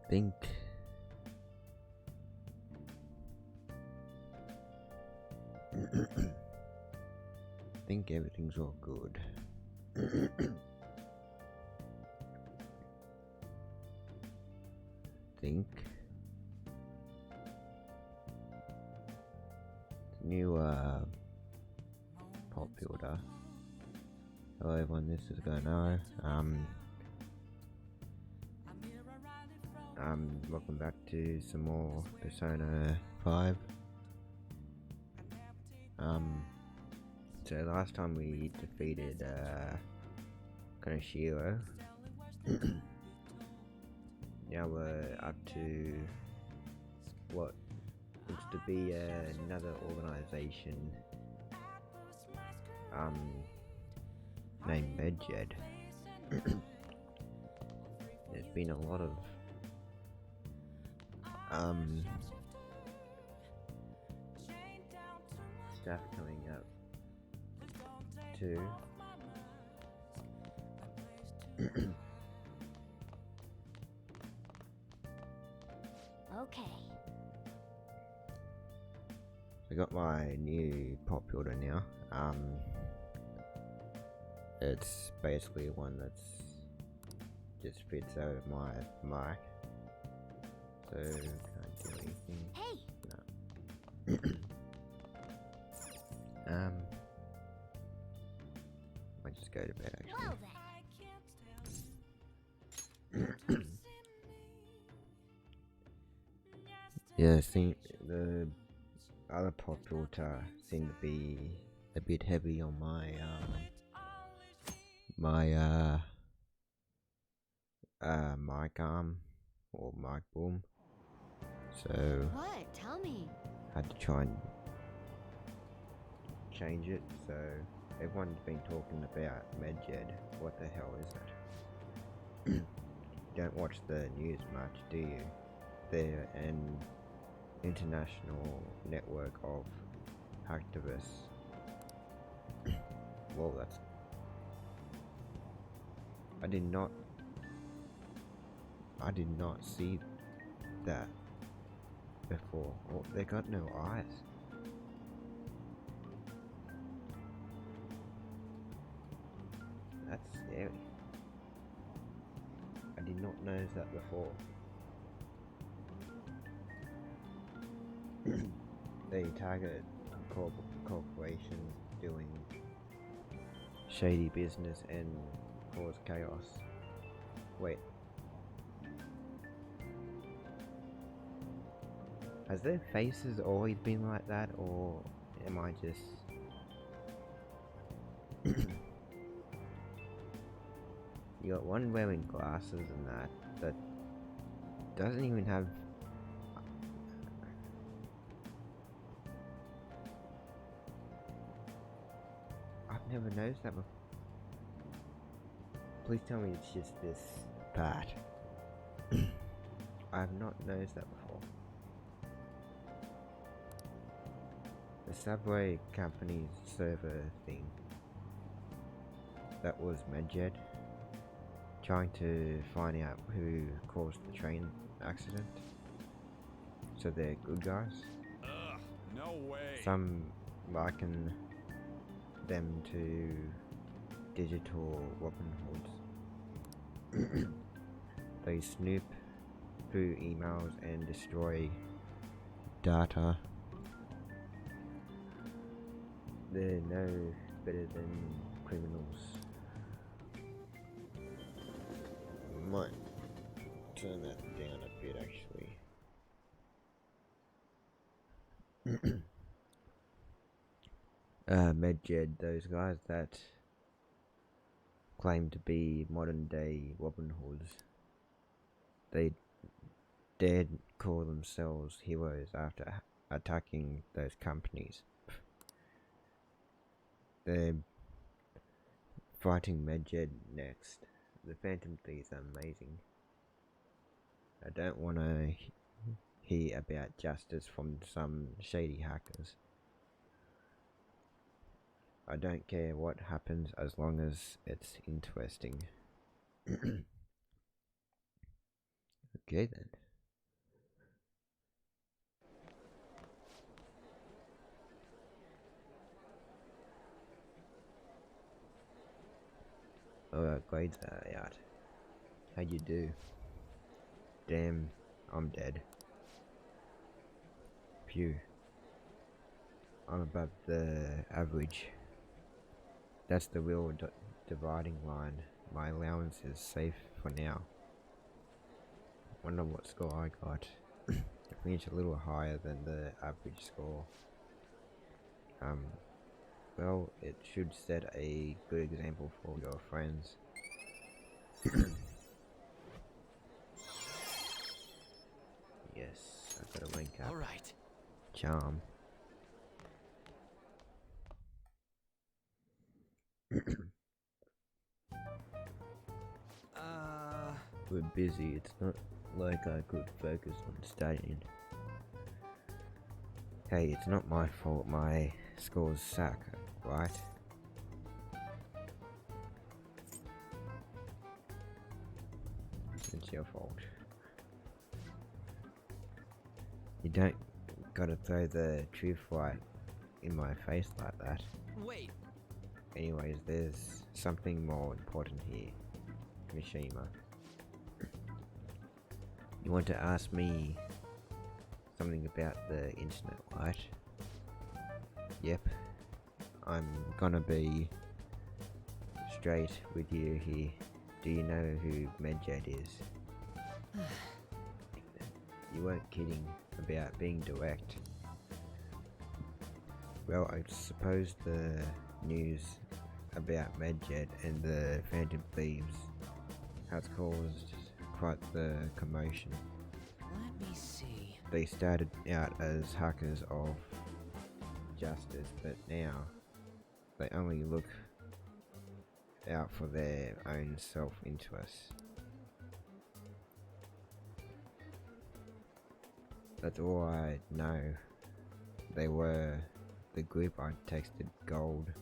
think think everything's all good. Think the new pop builder. Hello everyone, this is Gono. Welcome back to some more Persona 5. So last time we defeated Konoshiro. Now we're up to what looks to be another organization named Medjed. There's been a lot of stuff coming up too. Okay. I got my new pop builder now. It's basically one that's just fits over my mic, so can't do anything. Hey. No. I just go to bed actually. Well then. Yeah, I think the other pop filter seemed to be a bit heavy on my mic arm or mic boom, so What? Tell me. had to try and change it. So everyone's been talking about Medjed. What the hell is it? You don't watch the news much, do you? They're an international network of hacktivists. Well, that's... I did not see that before. Oh, they got no eyes. That's scary. I did not notice that before. They target corporations doing shady business and cause chaos. Wait. Has their faces always been like that, or am I just... You got one wearing glasses and that doesn't even have... I've never noticed that before. Please tell me it's just this part. I have not noticed that before. The subway company's server thing. That was Medjed. Trying to find out who caused the train accident. So they're good guys. Ugh, no way. Some liken them to digital Robin Hoods. They snoop through emails and destroy data. They're no better than criminals. Might turn that down a bit actually. Medjed, those guys that claim to be modern day Robin Hoods, they dared call themselves heroes after attacking those companies. They're fighting Medjed next. The Phantom Thieves are amazing. I don't want to hear about justice from some shady hackers. I don't care what happens as long as it's interesting. Okay then. Alright, grades are out. How'd you do? Damn, I'm dead. Phew. I'm above the average. That's the real dividing line. My allowance is safe for now. Wonder what score I got. I think it's a little higher than the average score. Well, it should set a good example for your friends. Yes, I've got a rank up. All right. Charm. We're busy, it's not like I could focus on studying. Hey, it's not my fault my scores suck, right? It's your fault. You don't gotta throw the truth right in my face like that. Wait. Anyways, there's something more important here, Mishima. You want to ask me something about the internet, right? Yep. I'm gonna be straight with you here. Do you know who Medjed is? You weren't kidding about being direct. Well, I suppose the news about Medjed and the Phantom Thieves has caused quite the commotion. Let me see. They started out as hackers of justice, but now they only look out for their own self-interest. That's all I know. They were the group I texted Gold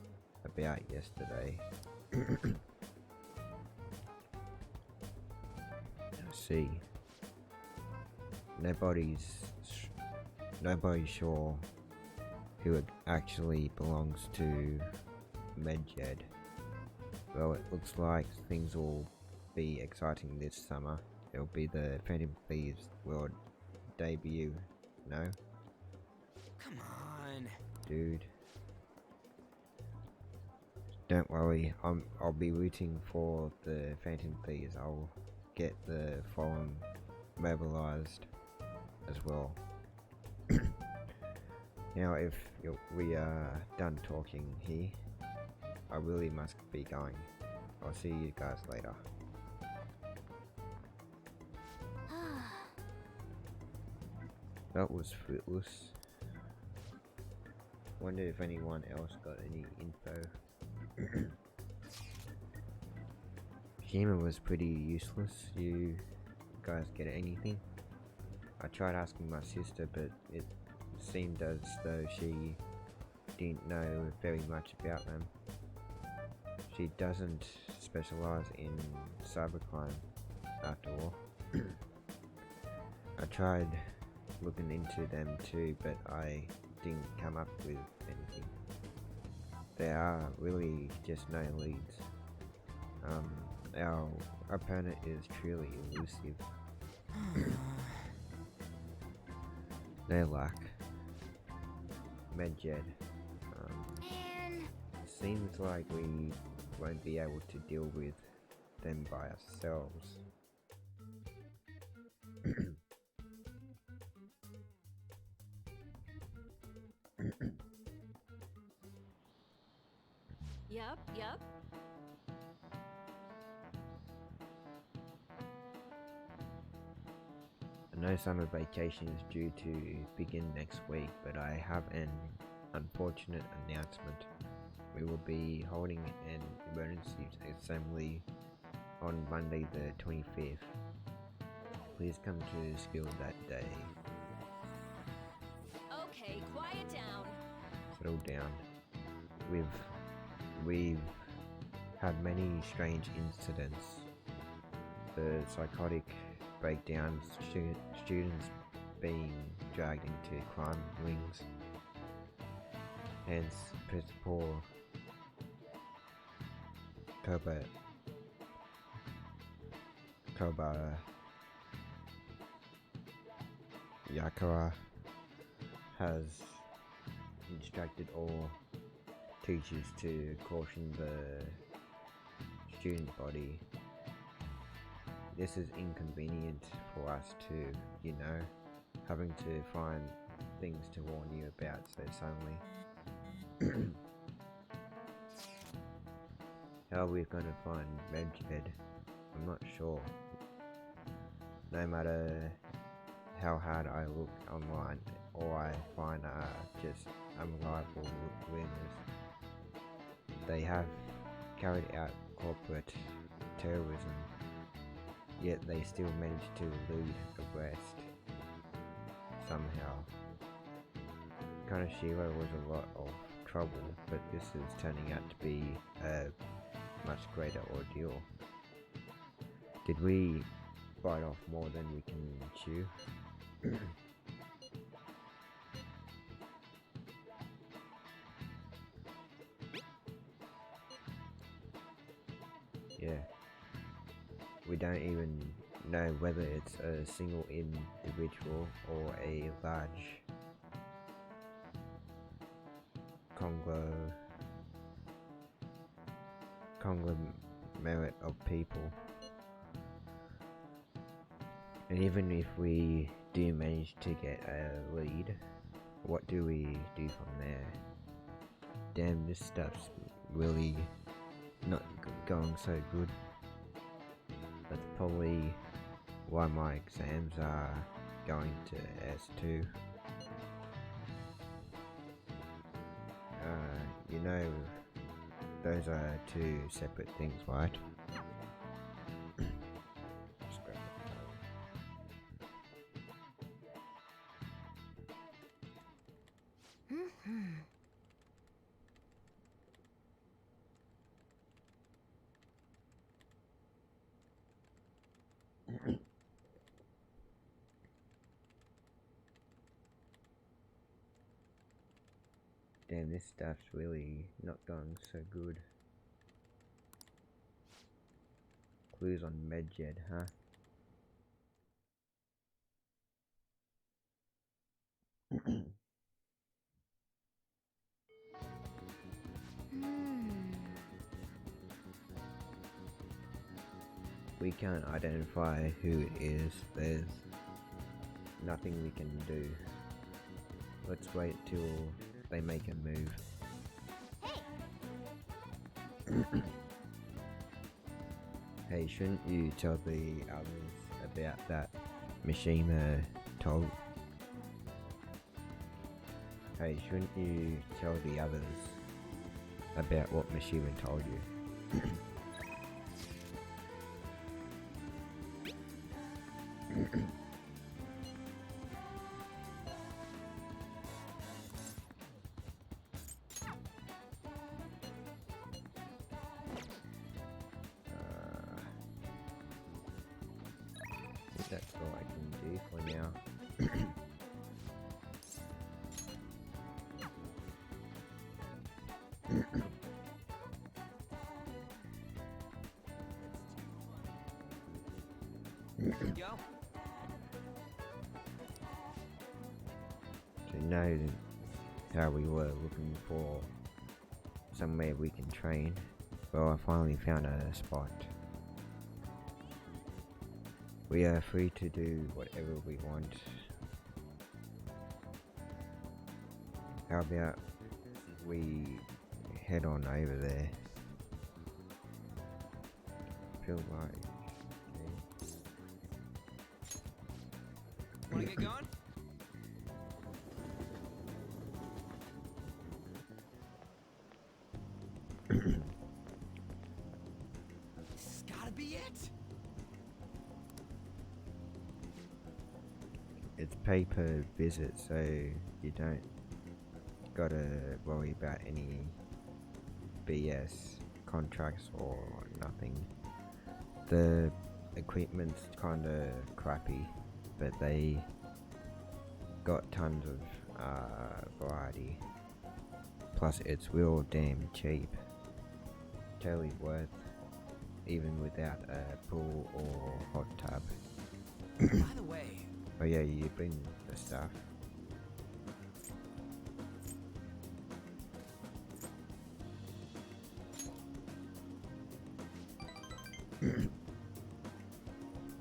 about yesterday. See, nobody's sure who it actually belongs to Medjed. Well, it looks like things will be exciting this summer. It'll be the Phantom Thieves world debut, no? Come on. Dude. Don't worry, I'll be rooting for the Phantom Thieves. I'll get the forum mobilized as well. Now, if we are done talking here, I really must be going. I'll see you guys later. That was fruitless. Wonder if anyone else got any info. Shima was pretty useless. You guys get anything? I tried asking my sister, but it seemed as though she didn't know very much about them. She doesn't specialize in cybercrime, after all. I tried looking into them too, but I didn't come up with anything. There are really just no leads. Our opponent is truly elusive. No luck. Medjed. Man. Seems like we won't be able to deal with them by ourselves. Yep. I know summer vacation is due to begin next week, but I have an unfortunate announcement. We will be holding an emergency assembly on Monday the 25th. Please come to school that day. Okay, quiet down. Settle down. We've had many strange incidents. The psychotic breakdowns, students being dragged into crime rings. Hence, Principal Koba Yakura has instructed all teachers to caution the student body. This is inconvenient for us to, having to find things to warn you about so suddenly. How are we gonna find Medjed? I'm not sure. No matter how hard I look online, all I find are just unreliable rumors. They have carried out corporate terrorism, yet they still manage to elude arrest somehow. Kaneshiwa was a lot of trouble, but this is turning out to be a much greater ordeal. Did we bite off more than we can chew? Yeah. We don't even know whether it's a single individual or a large conglomerate of people. And even if we do manage to get a lead, what do we do from there? Damn, this stuff's really not going so good. That's probably why my exams are going to S2. Those are two separate things, right? Damn, this stuff's really not going so good. Clues on Medjed, huh? We can't identify who it is. There's nothing we can do. Let's wait till they make a move. Hey, shouldn't you tell the others about that Mishima told? Hey, shouldn't you tell the others about what Mishima told you? That's all I can do for now. Yo. To know how we were looking for somewhere we can train, well, I finally found a spot. We are free to do whatever we want. How about we head on over there? Feel like... Wanna get going? This has gotta be it. It's pay per visit, so you don't gotta worry about any BS contracts or nothing. The equipment's kinda crappy, but they got tons of variety. Plus it's real damn cheap. Totally worth even without a pool or hot tub. By the way, Oh yeah, you bring the stuff.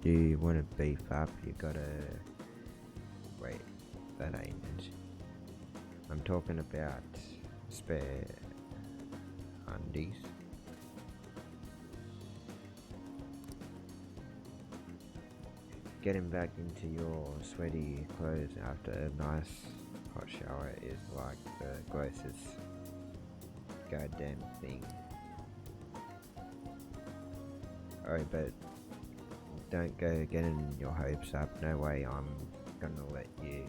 Do you want to beef up? You gotta... Wait, that ain't it. I'm talking about spare undies. Getting back into your sweaty clothes after a nice hot shower is like the grossest goddamn thing. Oh, but don't go getting your hopes up. No way I'm gonna let you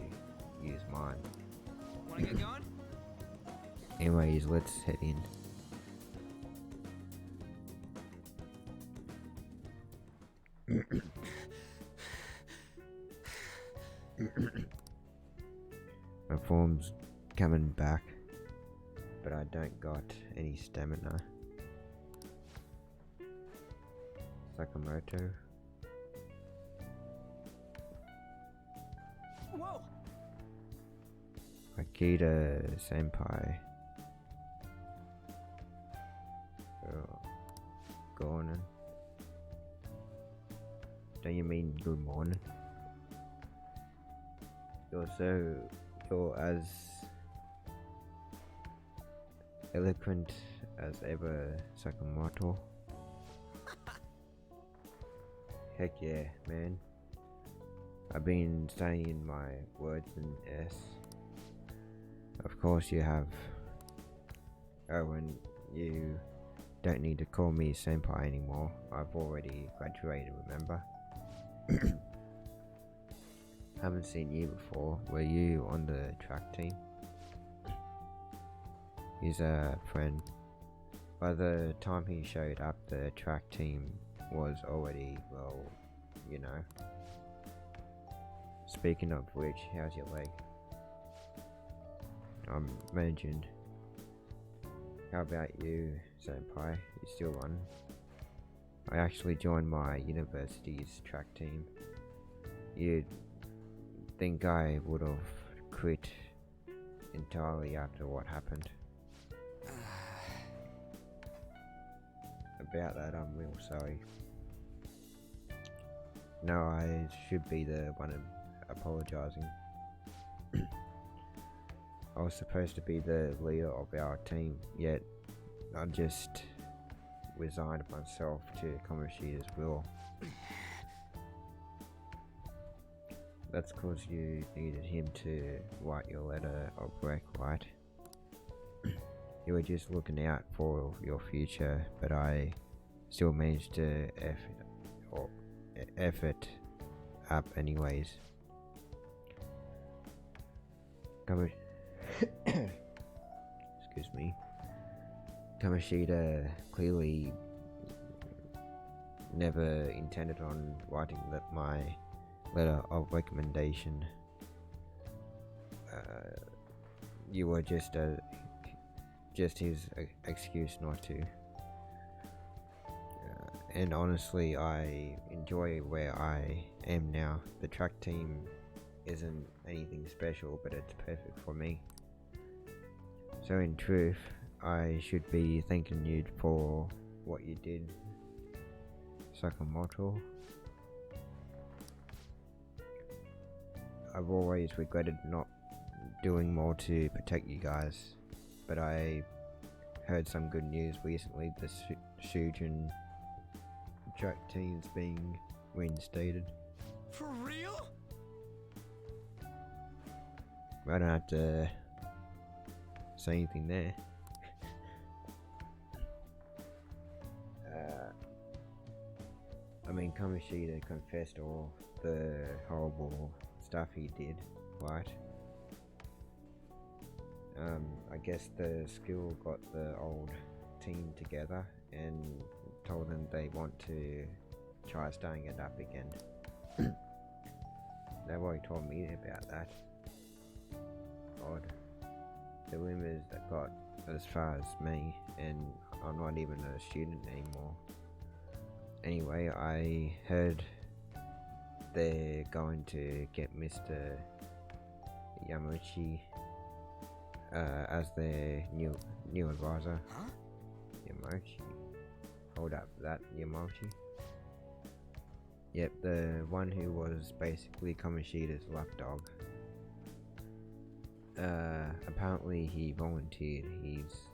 use mine. wanna get going? Anyways, let's head in. My form's coming back, but I don't got any stamina. Sakamoto. Whoa! Akita Senpai. Oh, Gornin. Don't you mean good morning? You're as eloquent as ever, Sakamoto. Heck yeah, man. I've been studying my words in S. Of course you have. Oh, and you don't need to call me senpai anymore. I've already graduated, remember? Haven't seen you before. Were you on the track team? He's a friend. By the time he showed up, the track team was already, well, you know. Speaking of which, how's your leg? I'm mentioned. How about you, senpai? You still run? I actually joined my university's track team. You'd think I would have quit entirely after what happened. About that, I'm real sorry. No, I should be the one apologizing. I was supposed to be the leader of our team, yet I just resigned myself to Kamoshida's will. That's cause you needed him to write your letter of rec, right? You were just looking out for your future, but I still managed to effort up anyways. Excuse me. Kamoshida clearly never intended on writing my letter of recommendation. You were just his excuse not to. And honestly, I enjoy where I am now. The track team isn't anything special, but it's perfect for me. So in truth, I should be thanking you for what you did, Sakamoto. I've always regretted not doing more to protect you guys, but I heard some good news recently. The Shujin track team's being reinstated. For real? I don't have to say anything there. I mean, Kamoshida confessed all the horrible stuff he did, right? I guess the school got the old team together and told them they want to try starting it up again. Nobody told me about that. Odd. The rumors that got as far as me, and I'm not even a student anymore. Anyway, I heard they're going to get Mr. Yamauchi as their new advisor. Huh? Yamauchi. Hold up, that Yamauchi? Yep, the one who was basically Kamoshida's lapdog. Apparently he volunteered. He's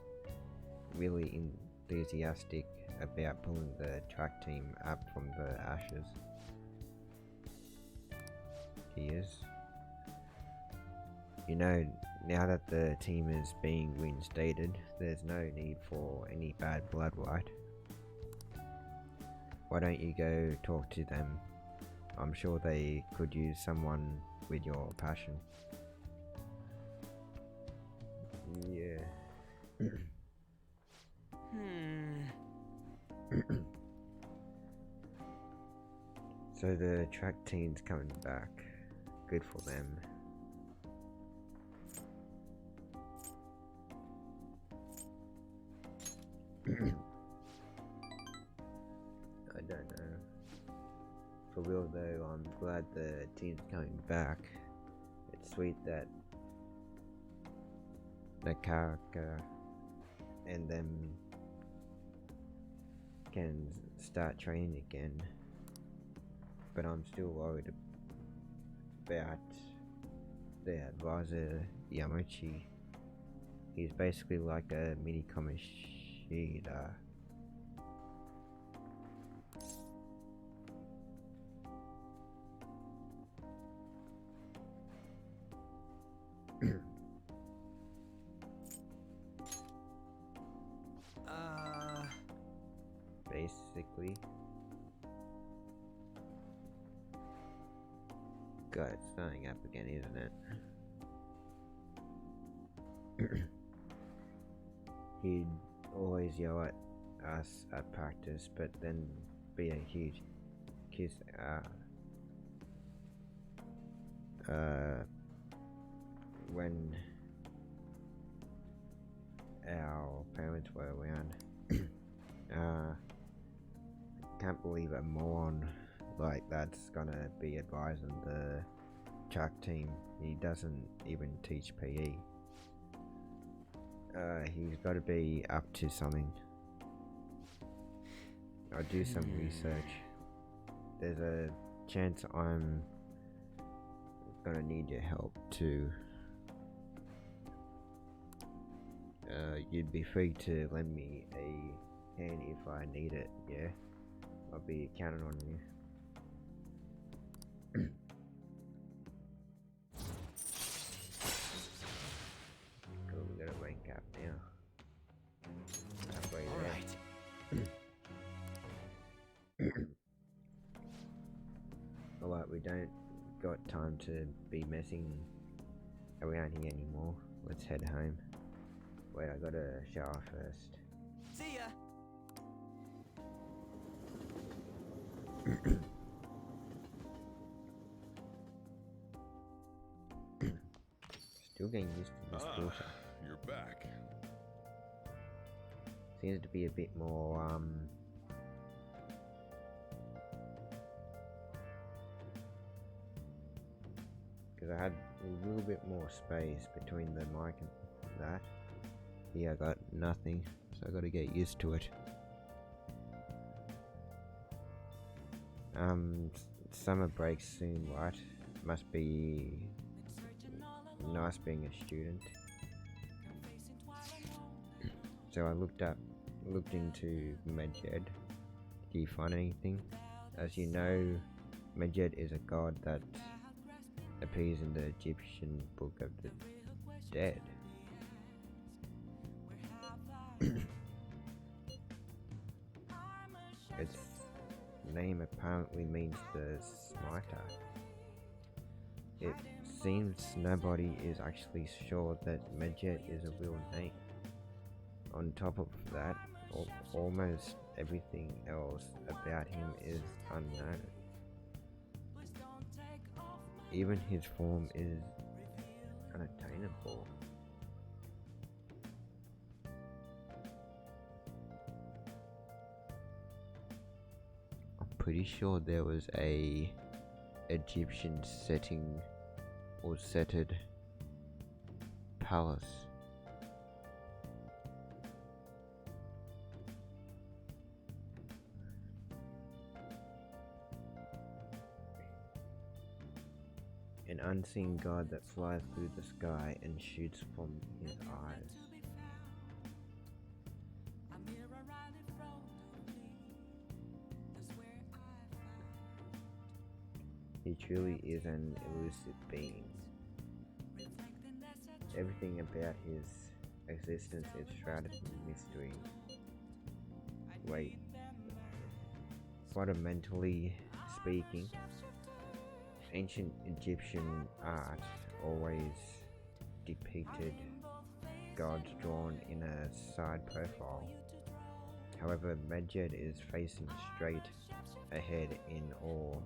really enthusiastic about pulling the track team up from the ashes. He is. You know, now that the team is being reinstated, there's no need for any bad blood, right? Why don't you go talk to them? I'm sure they could use someone with your passion. Yeah. So the track team's coming back. Good for them. I don't know. For real though, I'm glad the team's coming back. It's sweet that Nakaka and them can start training again. But I'm still worried about the advisor Yamauchi. He's basically like a mini Kamoshida. Basically. God, it's starting up again, isn't it? He'd always yell at us at practice, but then be a huge kiss. When our parents were around. Can't believe a moron like that's gonna be advising the track team. He doesn't even teach PE. He's got to be up to something. I'll do some research. There's a chance I'm gonna need your help too. You'd be free to lend me a hand if I need it, yeah? I'll be counting on you. Cool, we gotta rank up now. Halfway there. Alright, we don't got time to be messing around here anymore. Let's head home. Wait, I gotta shower first. See ya. Still getting used to this water. You're back. Seems to be a bit more, because I had a little bit more space between the mic and that. Here I got nothing, so I gotta get used to it. Summer breaks soon, right? Must be nice being a student. So I looked into Medjed. Do you find anything? As you know, Medjed is a god that appears in the Egyptian Book of the Dead. Its name apparently means the smiter. It seems nobody is actually sure that Medjed is a real name. On top of that, almost everything else about him is unknown. Even his form is unattainable. I'm pretty sure there was a Egyptian setting or setted palace. An unseen god that flies through the sky and shoots from his eyes. He truly is an elusive being. Everything about his existence is shrouded in mystery. Wait, fundamentally speaking, ancient Egyptian art always depicted gods drawn in a side profile. However, Medjed is facing straight ahead in all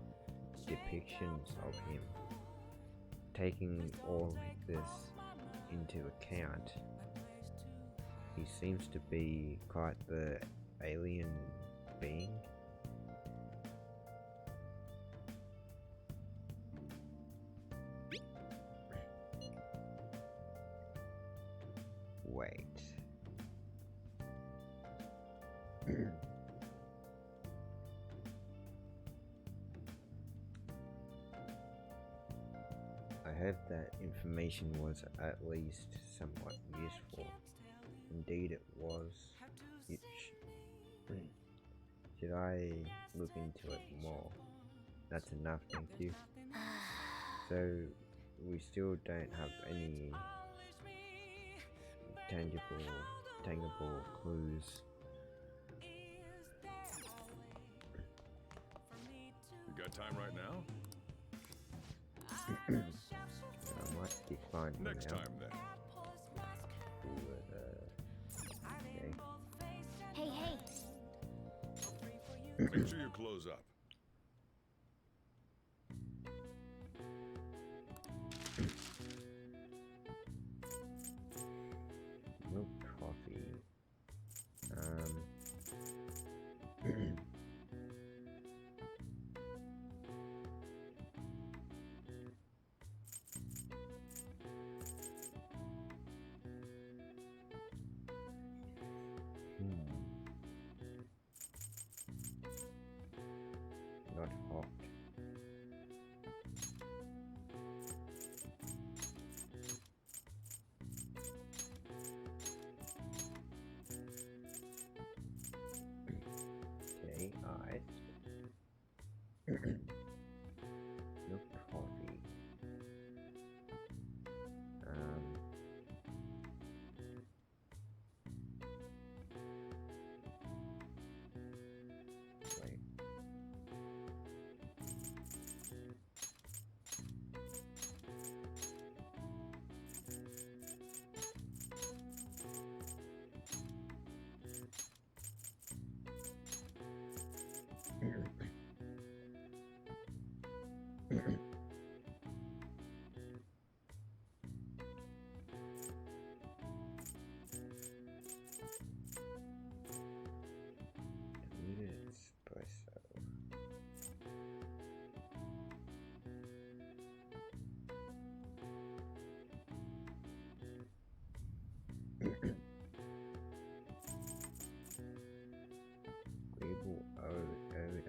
depictions of him. Taking all this into account, he seems to be quite the alien being. Wait. I hope that information was at least somewhat useful. Indeed it was. Should I look into it more? That's enough, thank you. So, we still don't have any tangible clues. You got time right now? I might decline for Next now. time then. Okay. Hey, hey. Make sure you close up. Milk coffee. Not hot. Okay, iced. Milk coffee. Wait. Diluted espresso. Label odor.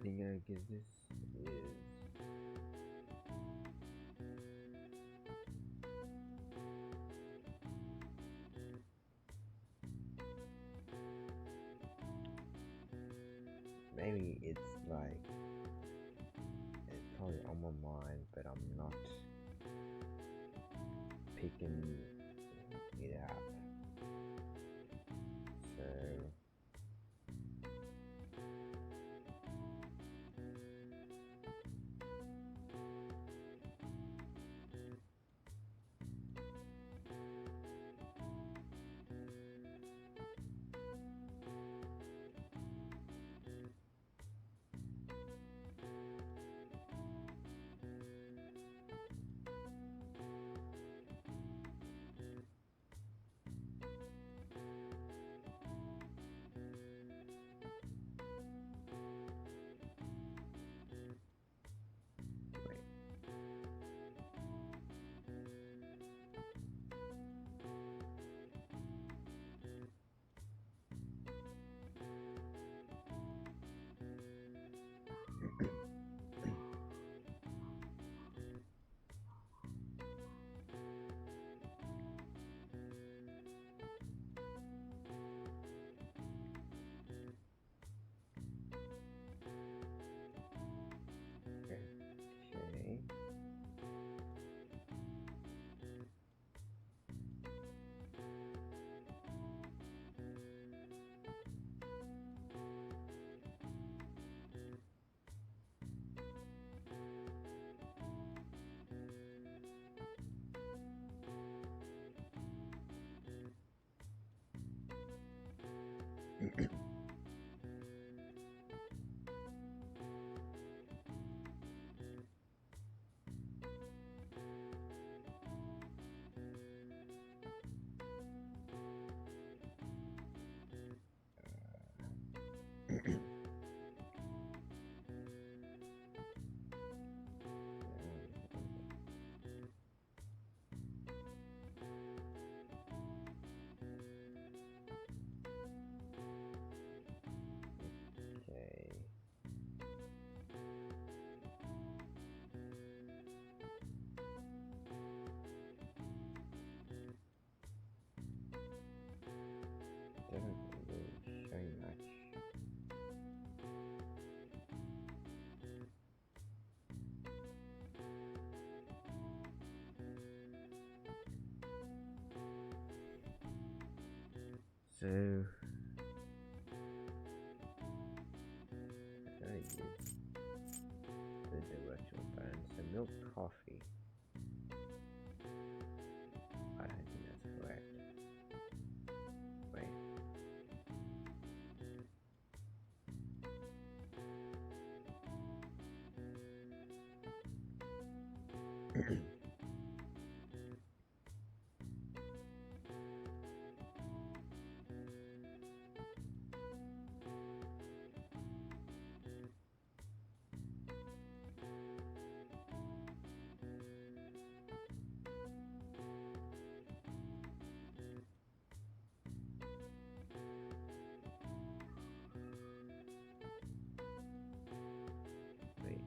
you know, because this is maybe it's like it's probably on my mind, but I'm not picking it up. So okay. Okay. Doesn't really show much. So I use the directional button. So milk coffee. I don't think that's correct. Wait. Wait.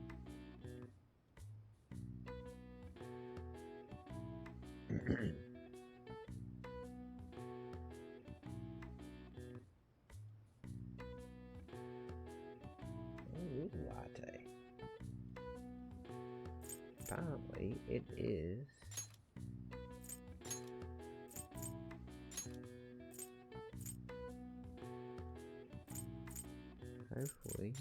Oh, it is latte. Apparently, it is. Hopefully.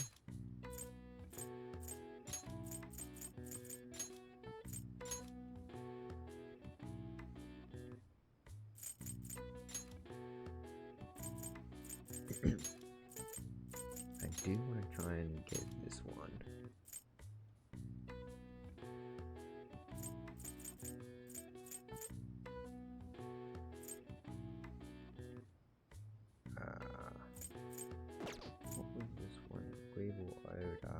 I do want to try and get this one. What was this one? Agreeable odor.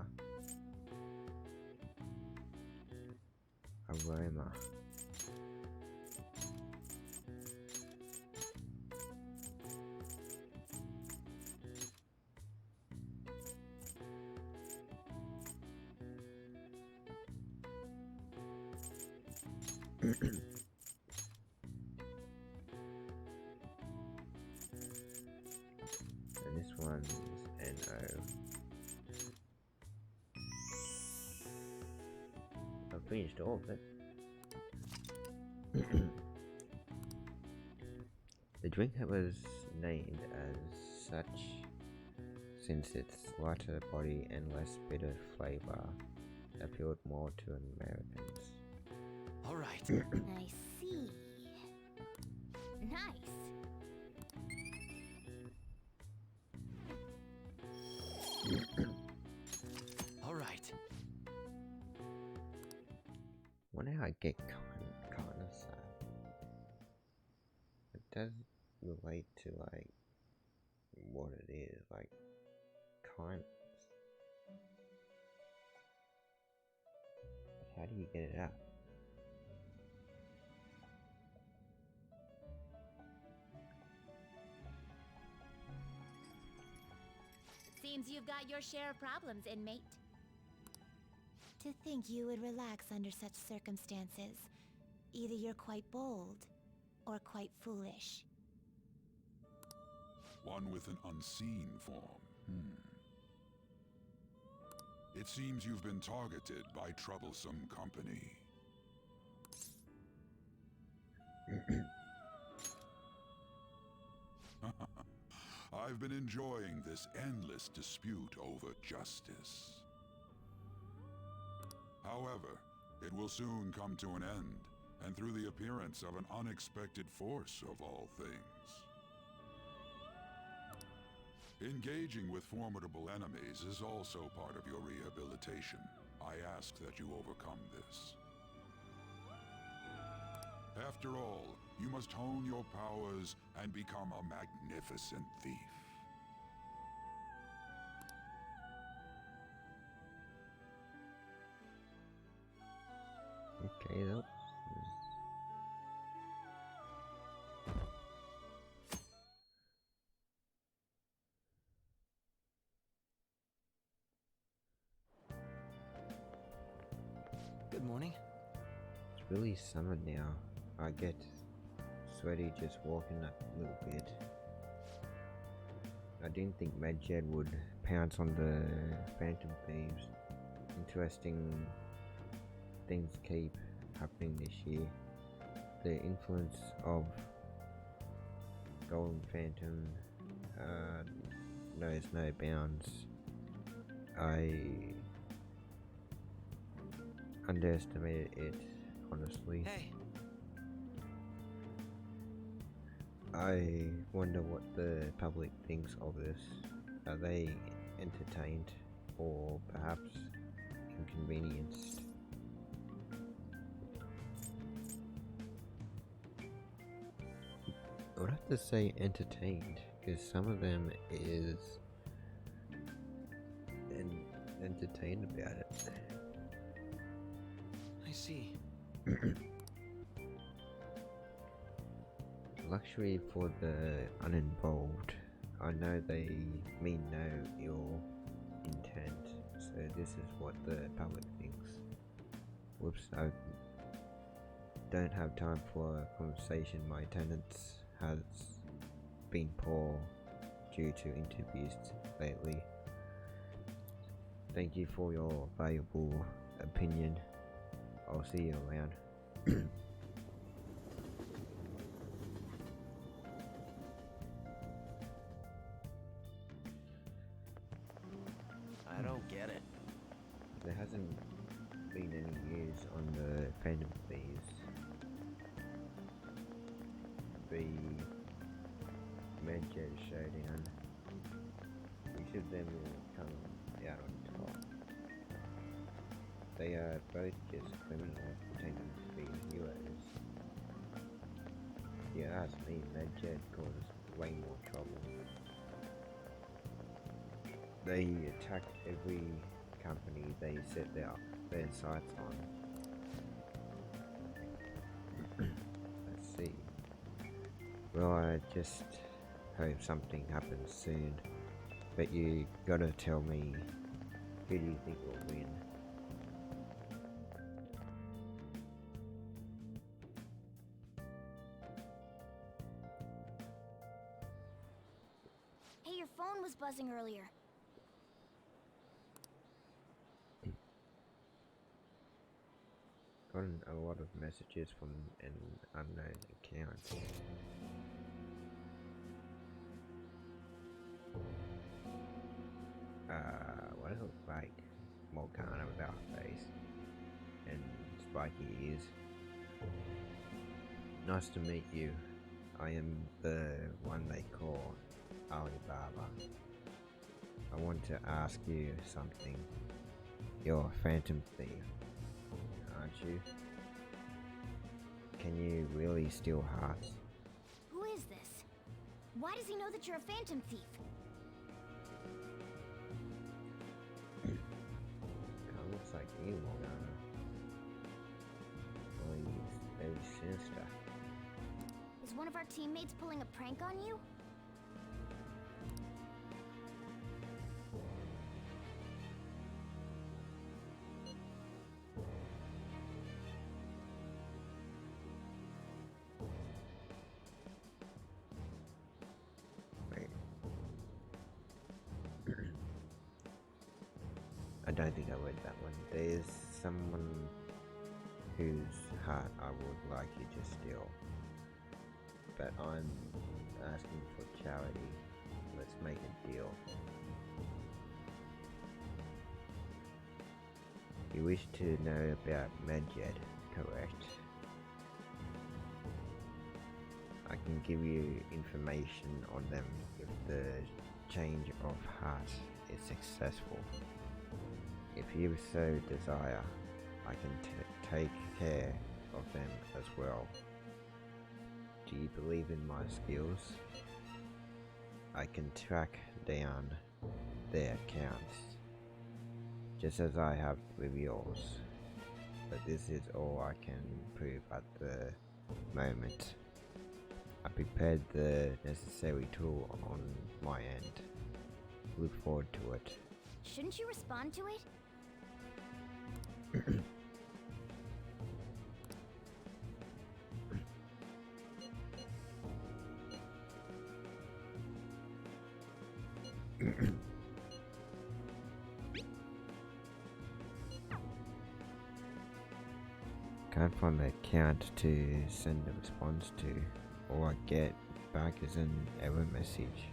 Aroma. And this one's NO. I've finished all of it. The drink was named as such since its lighter body and less bitter flavor appealed more to Americans. All right. I see. Nice. All right. Wonder how I get kind of sad. It does relate to like what it is, like kindness. How do you get it out? Seems you've got your share of problems, inmate. To think you would relax under such circumstances. Either you're quite bold, or quite foolish. One with an unseen form. It seems you've been targeted by troublesome company. I've been enjoying this endless dispute over justice. However, it will soon come to an end, and through the appearance of an unexpected force of all things. Engaging with formidable enemies is also part of your rehabilitation. I ask that you overcome this. After all, you must hone your powers and become a magnificent thief. Okay, though. Good morning. It's really summer now. I get sweaty just walking a little bit. I didn't think Medjed would pounce on the Phantom Thieves. Interesting things keep happening this year. The influence of Golden Phantom knows no bounds. I underestimated it, honestly. Hey. I wonder what the public thinks of this. Are they entertained or perhaps inconvenienced? I would have to say entertained, because some of them is entertained about it. I see. Luxury for the uninvolved. I know they mean no ill intent, so this is what the public thinks. Whoops, I don't have time for a conversation. My attendance has been poor due to interviews lately. Thank you for your valuable opinion. I'll see you around. I don't get it. There hasn't been any news on the Phantom Thieves. The Medjed showdown. Each of them will come out on top. They are both just criminals pretending to be heroes. If you ask me, Medjed caused way more trouble. They attacked every company they set their sights on. Let's see. Well, I just hope something happens soon. But you gotta tell me, who do you think will win? was buzzing earlier. Gotten a lot of messages from an unknown account. What does it look like? Morgana without a face and spiky ears. Nice to meet you. I am the one they call Alibaba. I want to ask you something. You're a phantom thief, aren't you? Can you really steal hearts? Who is this? Why does he know that you're a phantom thief? Kinda looks like you, Morgana. Well, he's very sinister. Is one of our teammates pulling a prank on you? Wait. I don't think I read that one. There's someone whose heart I would like you to steal. But I'm asking for charity. Let's make a deal. You wish to know about Medjed, correct? I can give you information on them if the change of heart is successful. If you so desire, I can take care of them as well. Do you believe in my skills? I can track down their accounts, just as I have with yours. But this is all I can prove at the moment. I prepared the necessary tool on my end. Look forward to it. Shouldn't you respond to it? Can't find the account to send a response to. All I get back is an error message.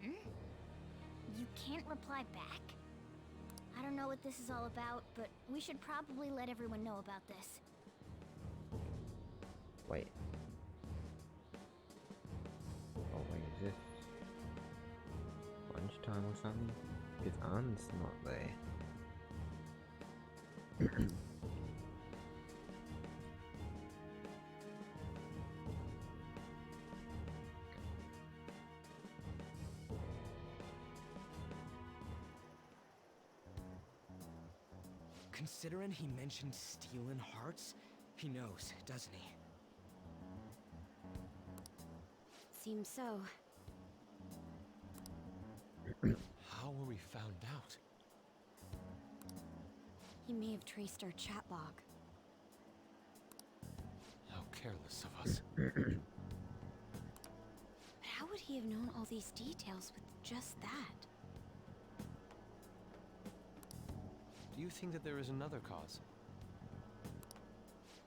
You can't reply back? I don't know what this is all about, but we should probably let everyone know about this. Wait. Oh wait, is this lunchtime or something? Because Anne's not there. Considering he mentioned stealing hearts, he knows, doesn't he? Seems so. How were we found out? He may have traced our chat log. How careless of us. But how would he have known all these details with just that? Do you think that there is another cause?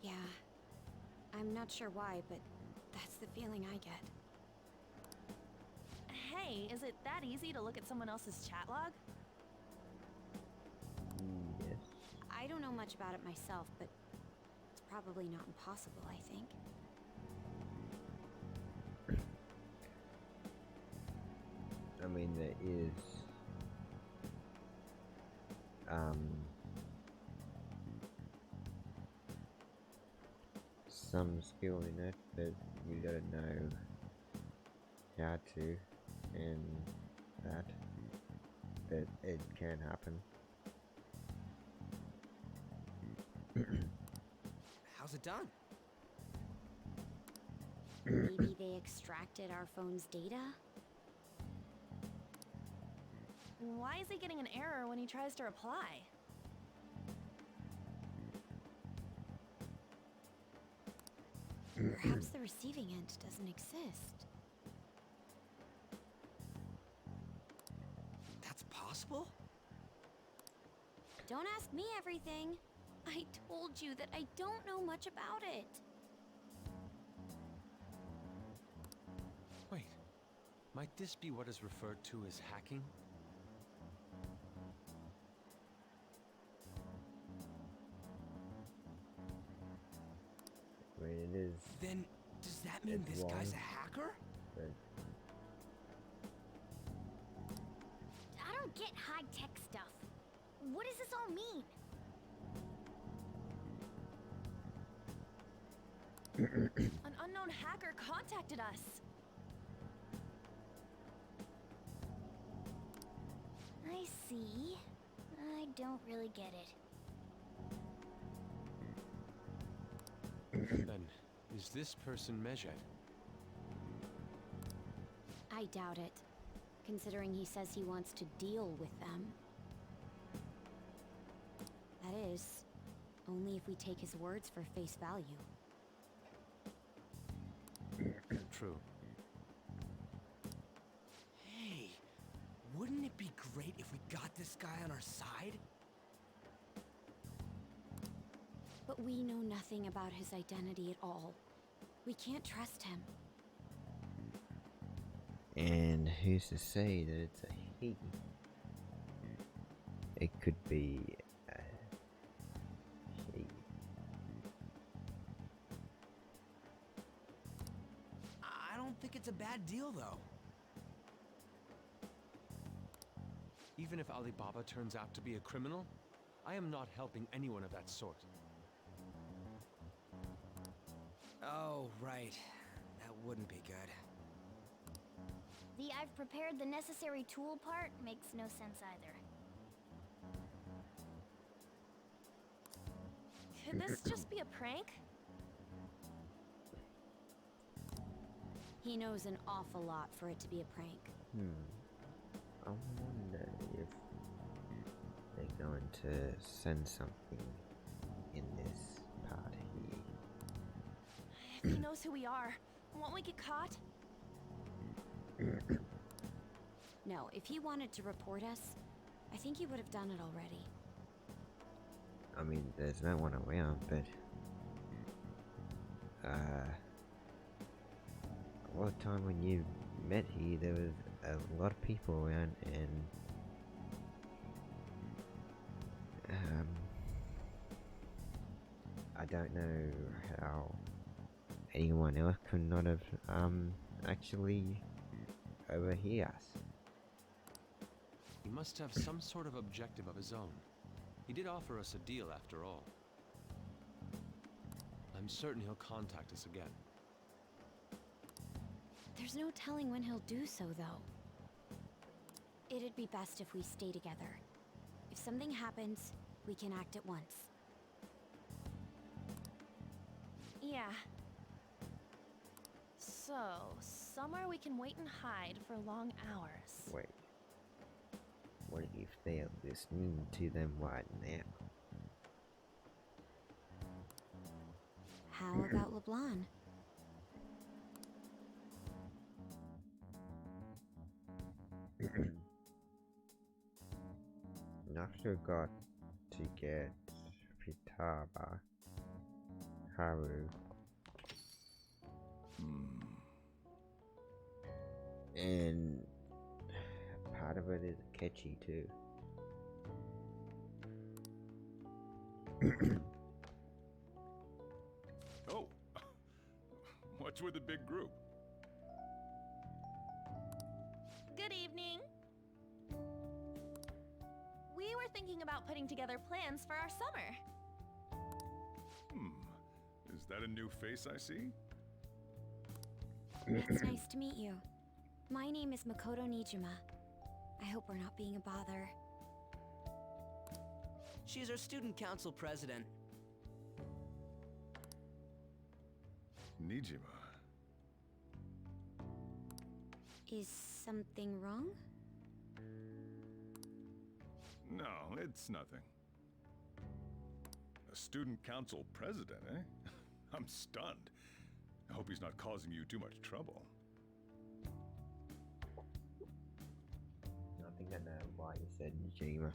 Yeah. I'm not sure why, but that's the feeling I get. Hey, is it that easy to look at someone else's chat log? Yes. I don't know much about it myself, but it's probably not impossible, I think. I mean, there is some skill in it, but you gotta know how to, and that, but it can happen. How's it done? Maybe they extracted our phone's data? Why is he getting an error when he tries to reply? Perhaps the receiving end doesn't exist. possible? Don't ask me everything. I told you that I don't know much about it. Wait, might this be what is referred to as hacking? I mean, it is. Then, does that mean It's this guy's wrong. a hacker? But I don't get high-tech stuff. What does this all mean? An unknown hacker contacted us. I see. I don't really get it. Then, is this person Medjed? I doubt it, considering he says he wants to deal with them. That is, only if we take his words for face value. True. Hey, wouldn't it be great if we got this guy on our side? But we know nothing about his identity at all. We can't trust him. and who's to say that it's a he? It could be a he. I don't think it's a bad deal, though. Even if Alibaba turns out to be a criminal, I am not helping anyone of that sort. Oh, right. That wouldn't be good. The I've prepared the necessary tool part makes no sense either. Could this just be a prank? He knows an awful lot for it to be a prank. I wonder if they're going to send something in this part here. If he knows who we are, won't we get caught? No, if he wanted to report us, I think he would have done it already. I mean, there's no one around, but all the time when you met here, there was a lot of people around, and I don't know how anyone else could not have actually overhear us. He must have some sort of objective of his own. He did offer us a deal after all. I'm certain he'll contact us again. There's no telling when he'll do so, though. It'd be best if we stay together. If something happens, we can act at once. Yeah. So, somewhere we can wait and hide for long hours. Wait. What if they're listening to them right now? How about LeBlanc? I forgot to get Futaba, Haru, and part of it is Kechi too. Oh, what's with the big group? Good evening. We were thinking about putting together plans for our summer. Is that a new face I see? It's nice to meet you. My name is Makoto Nijima. I hope we're not being a bother. She's our student council president. Nijima. Is something wrong? No, it's nothing. A student council president, eh? I'm stunned. I hope he's not causing you too much trouble. Nothing gonna why you said Jima.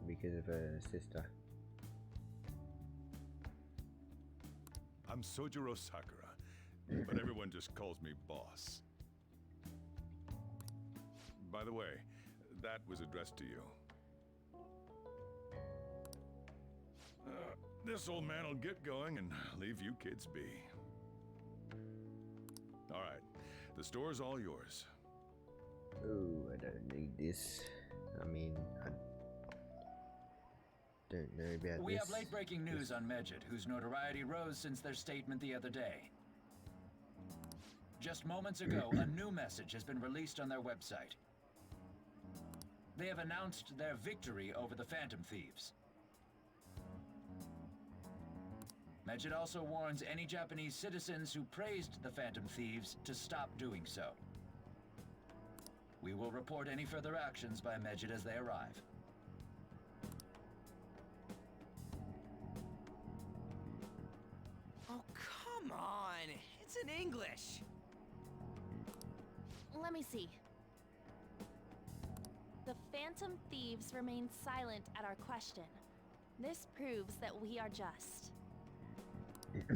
Because of her sister. I'm Sojiro Sakura, but everyone just calls me Boss. By the way, that was addressed to you. This old man will get going and leave you kids be. All right, the store's all yours. Oh, I don't need this. I mean, I don't know about We this. have late-breaking news on Medjed, whose notoriety rose since their statement the other day. Just moments ago, a new message has been released on their website. They have announced their victory over the Phantom Thieves. Medjed also warns any Japanese citizens who praised the Phantom Thieves to stop doing so. We will report any further actions by Medjed as they arrive. Oh, come on! It's in English! Let me see. The Phantom Thieves remain silent at our question. This proves that we are just.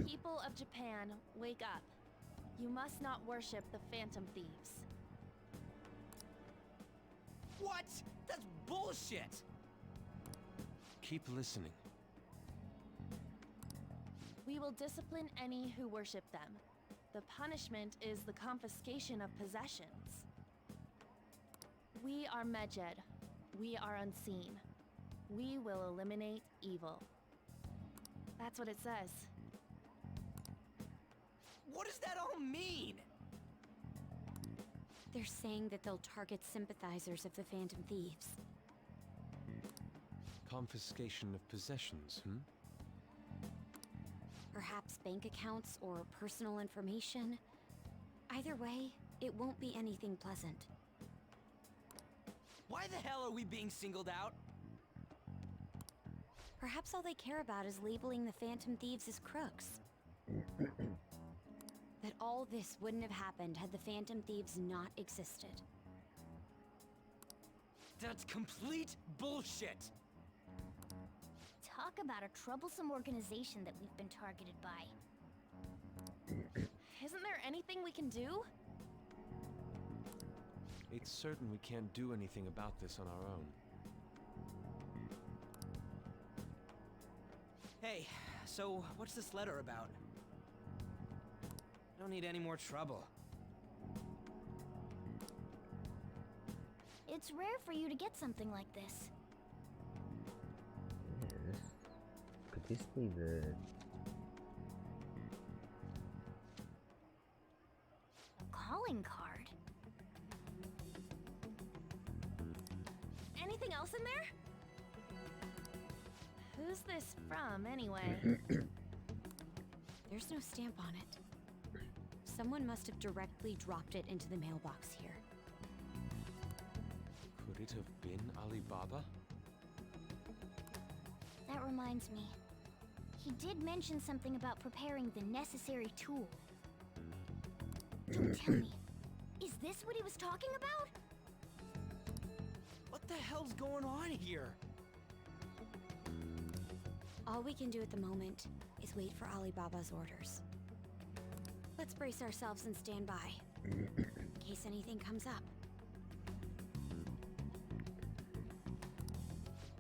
People of Japan, wake up. You must not worship the Phantom Thieves. What? That's bullshit! Keep listening. We will discipline any who worship them. The punishment is the confiscation of possessions. We are Medjed. We are unseen. We will eliminate evil. That's what it says. What does that all mean? They're saying that they'll target sympathizers of the Phantom Thieves. Confiscation of possessions, Perhaps bank accounts or personal information. Either way, it won't be anything pleasant. Why the hell are we being singled out? Perhaps all they care about is labeling the Phantom Thieves as crooks. That all this wouldn't have happened had the Phantom Thieves not existed. That's complete bullshit! Talk about a troublesome organization that we've been targeted by. Isn't there anything we can do? It's certain we can't do anything about this on our own. Hey, so what's this letter about? I don't need any more trouble. It's rare for you to get something like this. Yes. Could this be the... A calling card. Anything else in there? Who's this from, anyway? There's no stamp on it. Someone must have directly dropped it into the mailbox here. Could it have been Alibaba? That reminds me. He did mention something about preparing the necessary tool. Don't tell me. Is this what he was talking about? What the hell's going on here? All we can do at the moment is wait for Alibaba's orders. Let's brace ourselves and stand by, in case anything comes up.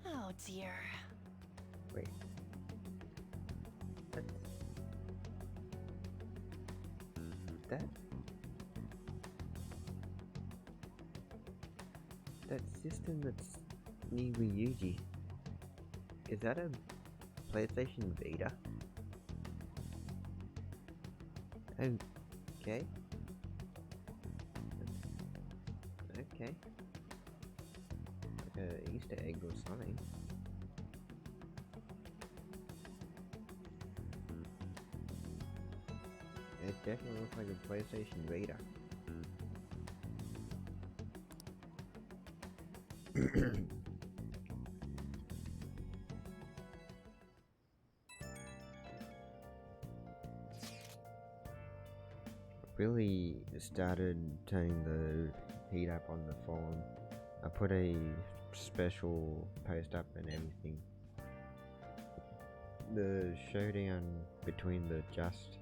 Oh dear. Wait. That... That system that's near Ryuji. Is that a PlayStation Vita? Okay. Okay. Like a Easter egg or something. It definitely looks like a PlayStation Vita. Really started turning the heat up on the forum. I put a special post up and everything. The showdown between the Just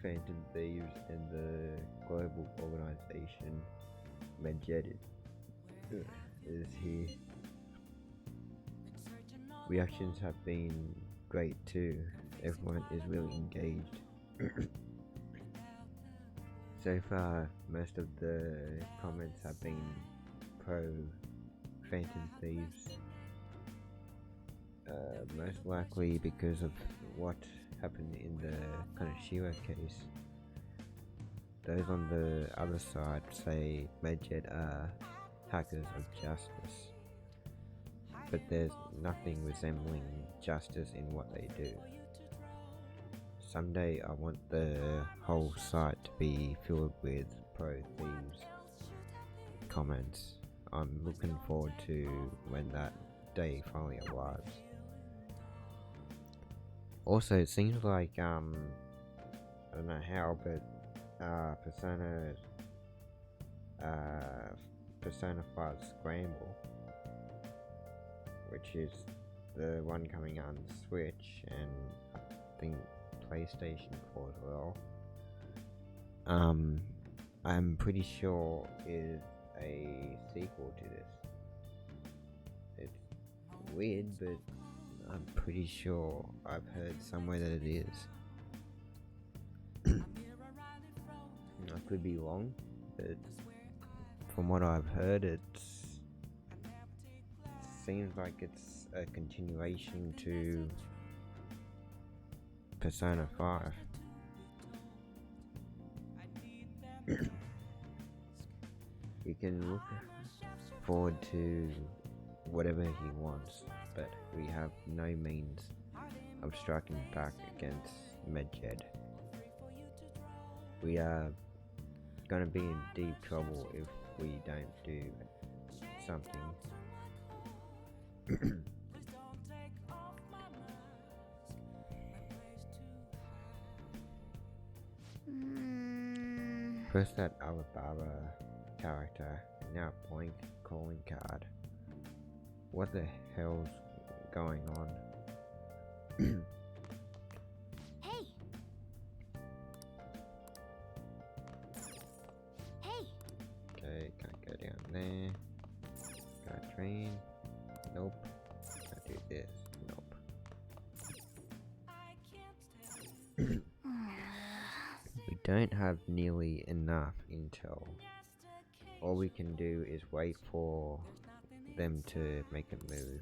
Phantom Thieves and the global organization Medjed is here. Reactions have been great too. Everyone is really engaged. So far, most of the comments have been pro Phantom Thieves. Most likely because of what happened in the Kanashira case. Those on the other side say Medjed are hackers of justice, but there's nothing resembling justice in what they do. Someday I want the whole site to be filled with pro-thieves comments. I'm looking forward to when that day finally arrives. Also, it seems like, I don't know how, but Persona 5 Scramble, which is the one coming on Switch and I think PlayStation 4 as well, I'm pretty sure is a sequel to this. It's weird, but I'm pretty sure I've heard somewhere that it is. I could be wrong, but from what I've heard, it seems like it's a continuation to Persona 5. You can look forward to whatever he wants, but we have no means of striking back against Medjed. We are gonna be in deep trouble if we don't do something. First that Alibaba character, now Boink calling card. What the hell's going on? Hey! Hey! Okay, can't go down there. Got a train. Nope. Can't do this. Nope. We don't have nearly enough intel. All we can do is wait for them to make a move.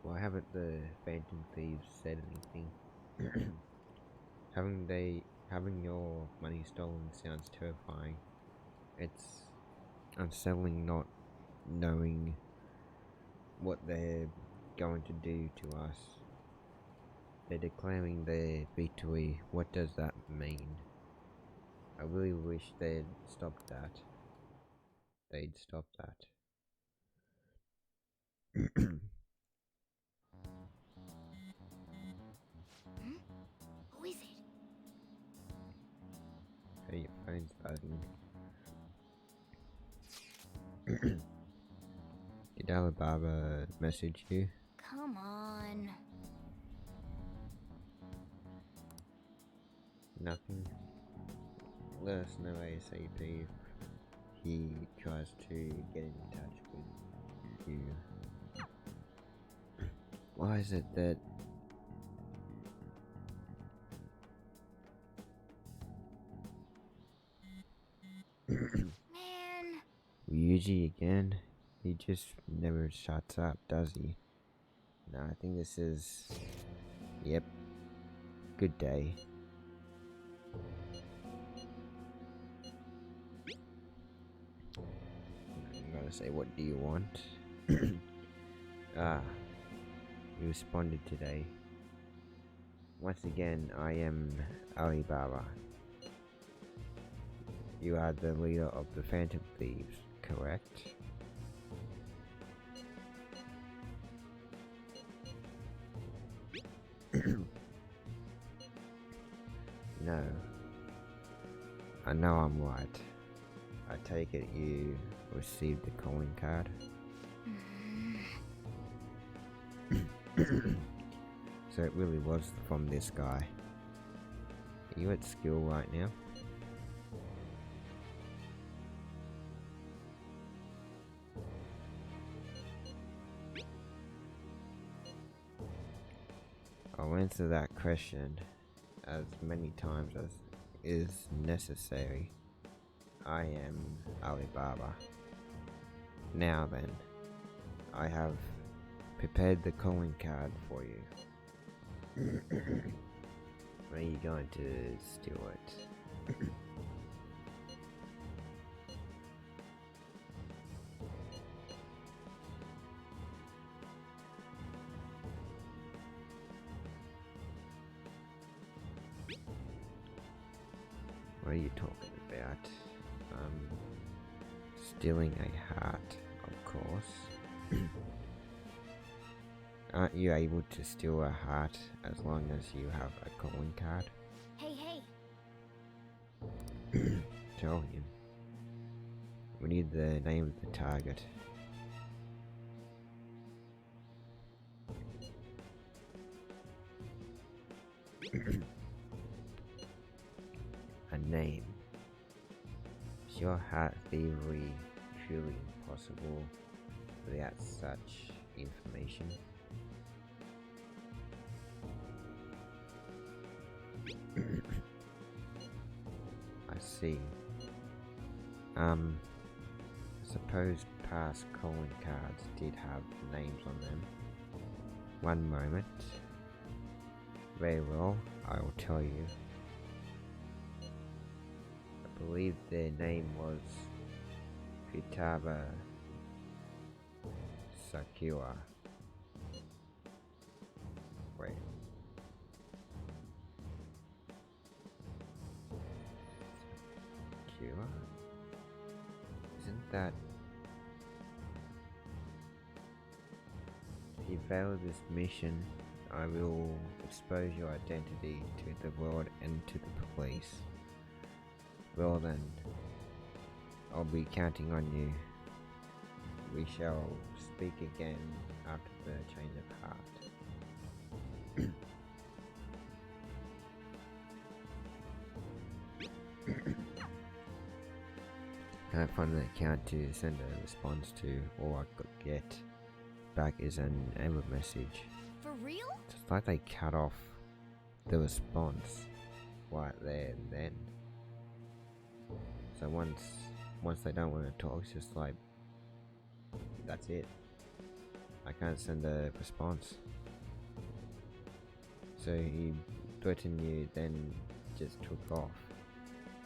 Why haven't the Phantom Thieves said anything? Having your money stolen sounds terrifying. It's unsettling not knowing what they're going to do to us. They're declaring their victory. What does that mean? I really wish they'd stop that. They'd stop that. Who is it? Hey, your phone's buzzing. Did Alibaba message you? Come on. Nothing. Let us know ASAP if he tries to get in touch with you. Why is it that Man. Ryuji again? He just never shuts up, does he? No, I think this is... Yep. Good day. I'm gonna say, what do you want? Ah. You responded today. Once again, I am Alibaba. You are the leader of the Phantom Thieves, correct? No. I know I'm right. I take it you received the calling card? So it really was from this guy. Are you at school right now? I'll answer that question as many times as is necessary. I am Alibaba. Now then, I have prepared the calling card for you. Are you going to steal it? What are you talking about? Stealing a heart, of course. Aren't you able to steal a heart as long as you have a calling card? Hey, Tell him. We need the name of the target. A name. Is your heart thievery truly impossible without such information? I see. Suppose past calling cards did have names on them. One moment. Very well, I will tell you. I believe their name was Futaba Sakura. Wait. Sakura? Isn't that... If you fail this mission, I will expose your identity to the world and to the police. Well then, I'll be counting on you. We shall speak again after the change of heart. Can't find the account to send a response to. All I could get back is an error message. For real? It's like they cut off the response right there and then. So once they don't want to talk, it's just like, that's it. I can't send a response. So he threatened you, then just took off.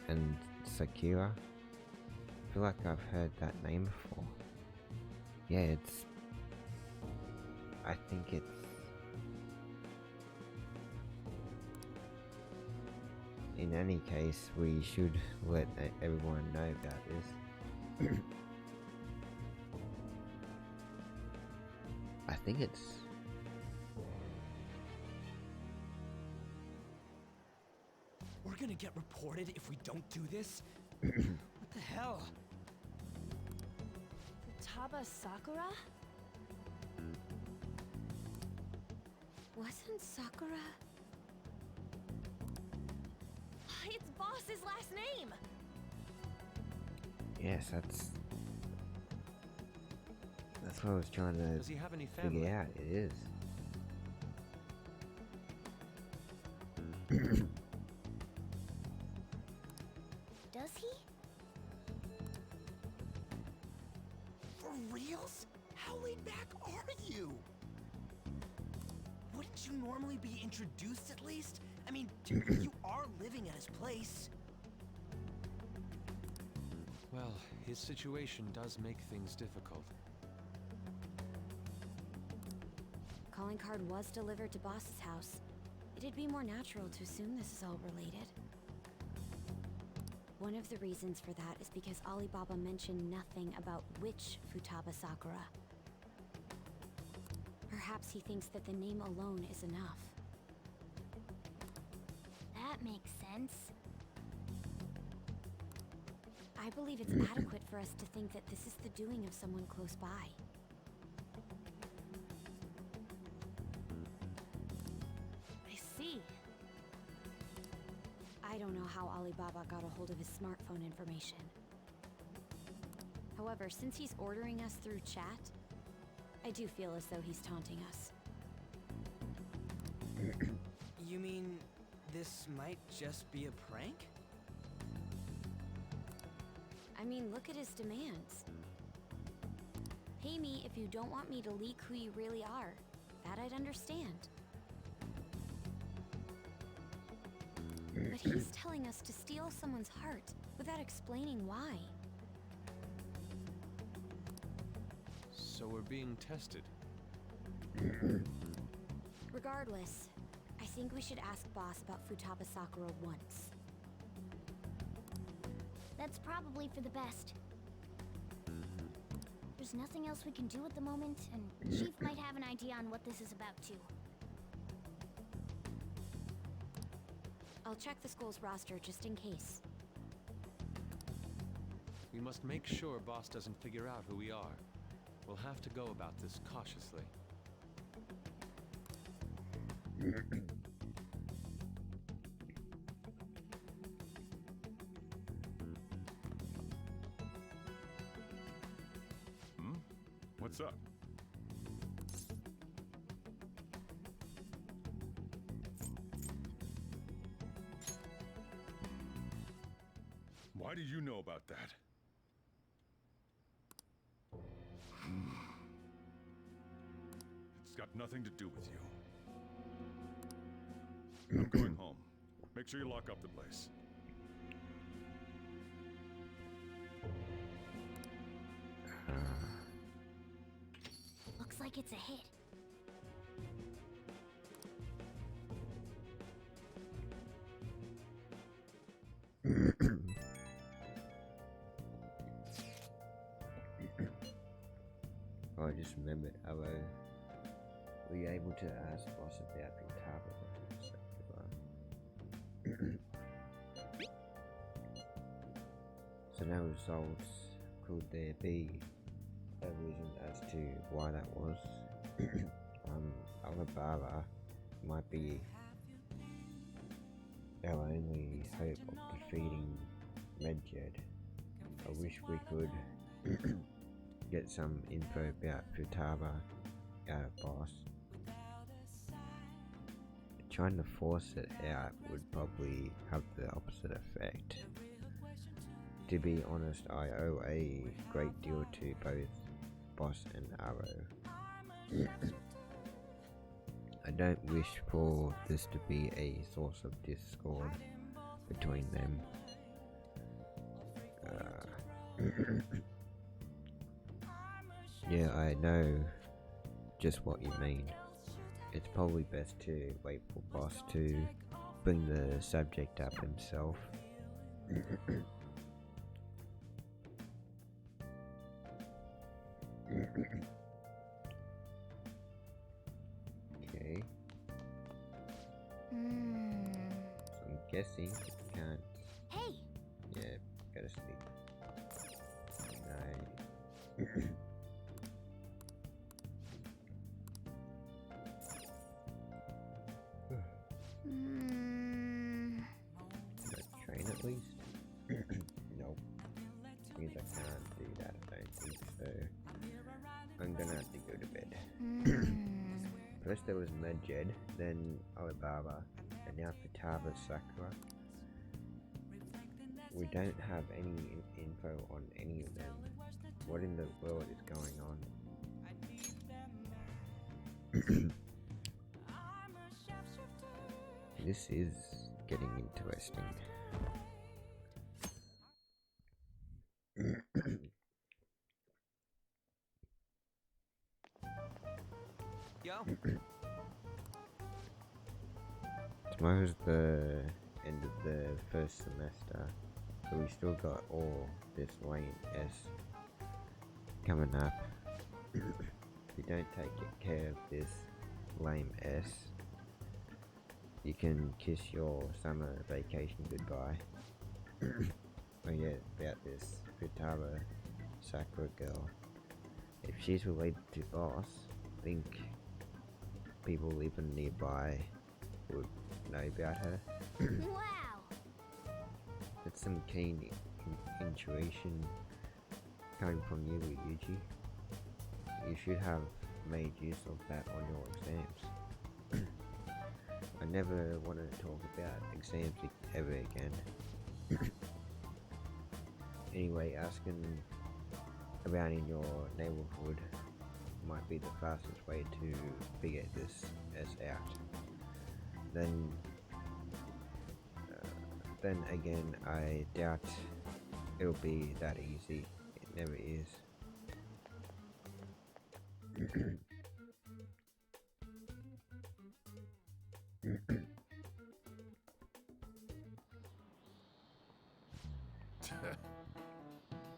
And Sakura? I feel like I've heard that name before. Yeah, I think it's... In any case, we should let everyone know about this. I think it's... We're gonna get reported if we don't do this? What the hell? Futaba Sakura? Wasn't Sakura... It's Boss's last name! Yes, that's what I was trying to Does he have any family? figure out. It is. Does he? For reals? How laid back are you? Wouldn't you normally be introduced at least? I mean, you are living at his place. Well, his situation does make things difficult. Calling card was delivered to Boss's house. It It'd be more natural to assume this is all related. One of the reasons for that is because Alibaba mentioned nothing about which Futaba Sakura. Perhaps he thinks that the name alone is enough. That makes sense. I believe it's adequate for us to think that this is the doing of someone close by. I see. I don't know how Alibaba got a hold of his smartphone information. However, since he's ordering us through chat, I do feel as though he's taunting us. You mean this might just be a prank? I mean, look at his demands. Pay me if you don't want me to leak who you really are. That I'd understand. But he's telling us to steal someone's heart without explaining why. So we're being tested. Regardless, I think we should ask Boss about Futaba Sakura once. That's probably for the best. There's nothing else we can do at the moment, and Chief might have an idea on what this is about too. I'll check the school's roster just in case. We must make sure Boss doesn't figure out who we are. We'll have to go about this cautiously. What's up? Why do you know about that? It's got nothing to do with you. I'm going home. Make sure you lock up the place. Looks like it's a hit. I just remembered, were you able to ask Boss about Futaba? So no results. Could there be a reason as to why that was? Alibaba might be our only hope of defeating Medjed. I wish we could get some info about Futaba out of Boss. Trying to force it out would probably have the opposite effect. To be honest, I owe a great deal to both Boss and Arrow. I don't wish for this to be a source of discord between them. Yeah, I know just what you mean. It's probably best to wait for Boss to bring the subject up himself. Okay. So I'm guessing you can't. Hey! Yeah, gotta sleep. No. Train at least? Nope. Means I can't do that, I don't think so. I'm gonna have to go to bed. First there was Medjed, then Alibaba, and now Futaba Sakura. We don't have any info on any of them. What in the world is going on? This is getting interesting. Yo. tomorrow's the end of the first semester, so we still got all this lame S coming up. If you don't take care of this lame S, you can kiss your summer vacation goodbye. Oh yeah, about this Futaba Sakura girl. If she's related to Boss, I think people living nearby would know about her. Wow! That's some keen intuition coming from you, Ryuji. You should have made use of that on your exams. I never wanted to talk about exams ever again. Anyway, asking around in your neighborhood might be the fastest way to figure this out. Then again, I doubt it'll be that easy. It never is.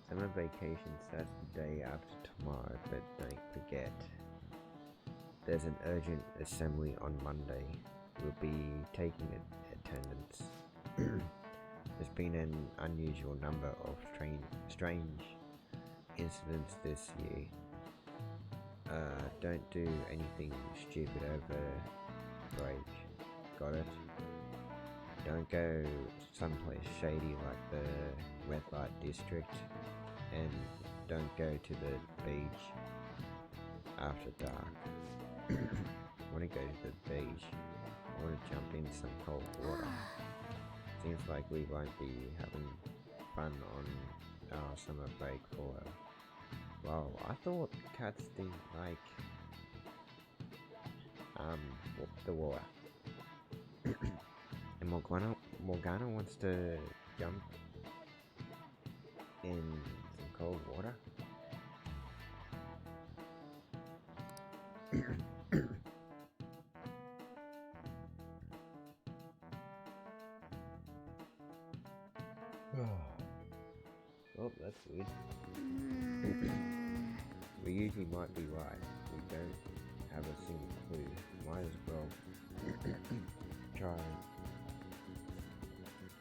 Summer vacation starts the day after tomorrow, but don't forget, there's an urgent assembly on Monday. We'll be taking attendance. There's been an unusual number of strange incidents this year. Don't do anything stupid over break. Got it? Don't go someplace shady like the red light district, and don't go to the beach after dark. Want to go to the beach? I want to jump in some cold water. Seems like we won't be having fun on our summer break for a while. I thought cats didn't like the water. And Morgana wants to jump in some cold water. Oh, that's good. We usually might be right. We don't have a single clue. Might as well try.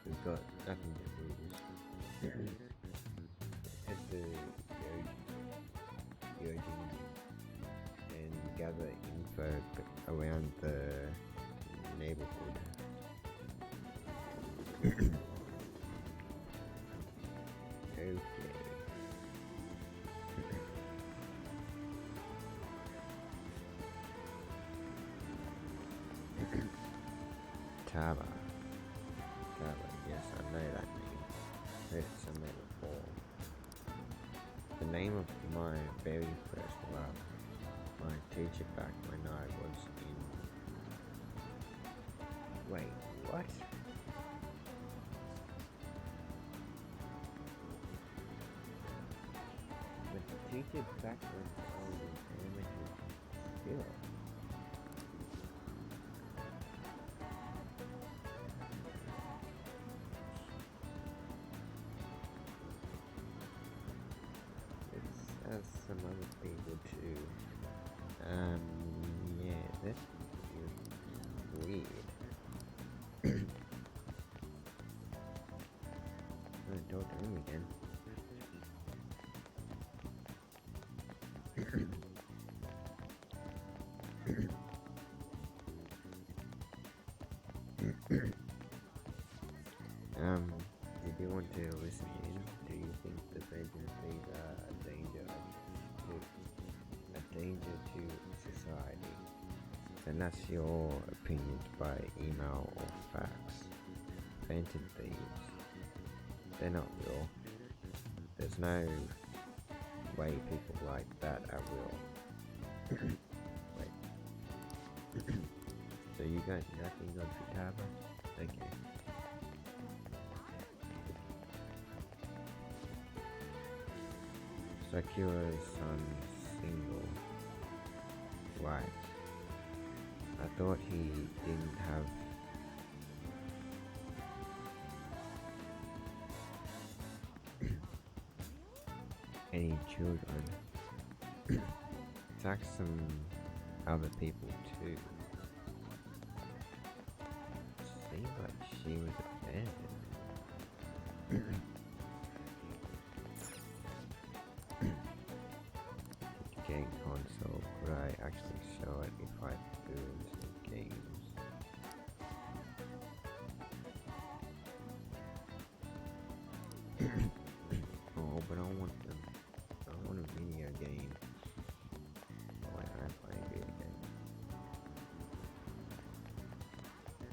We've got nothing to lose. Head to Yojin and gather info around the neighborhood. Okay. Taba. Yes, I know that name. Heard it somewhere before. The name of my very first love. My teacher back when I was in... Wait, what? But the teacher back when I was in elementary school. As some other people too. Yeah, that is weird. Don't talk to him again. Did you want to listen in? Do you think the agencies are a danger to society? Send us your opinions by email or fax. Phantom thieves. They're not real. There's no way people like that are real. Wait. So you got nothing on Futaba? Okay. Sakura's son single. Right. I thought he didn't have any children. Attack some other people too. Seems like she was abandoned. Game console. Could I actually show it if I do some games? Oh, but I want them. I want a video game. Oh, wait, I'm playing a video game.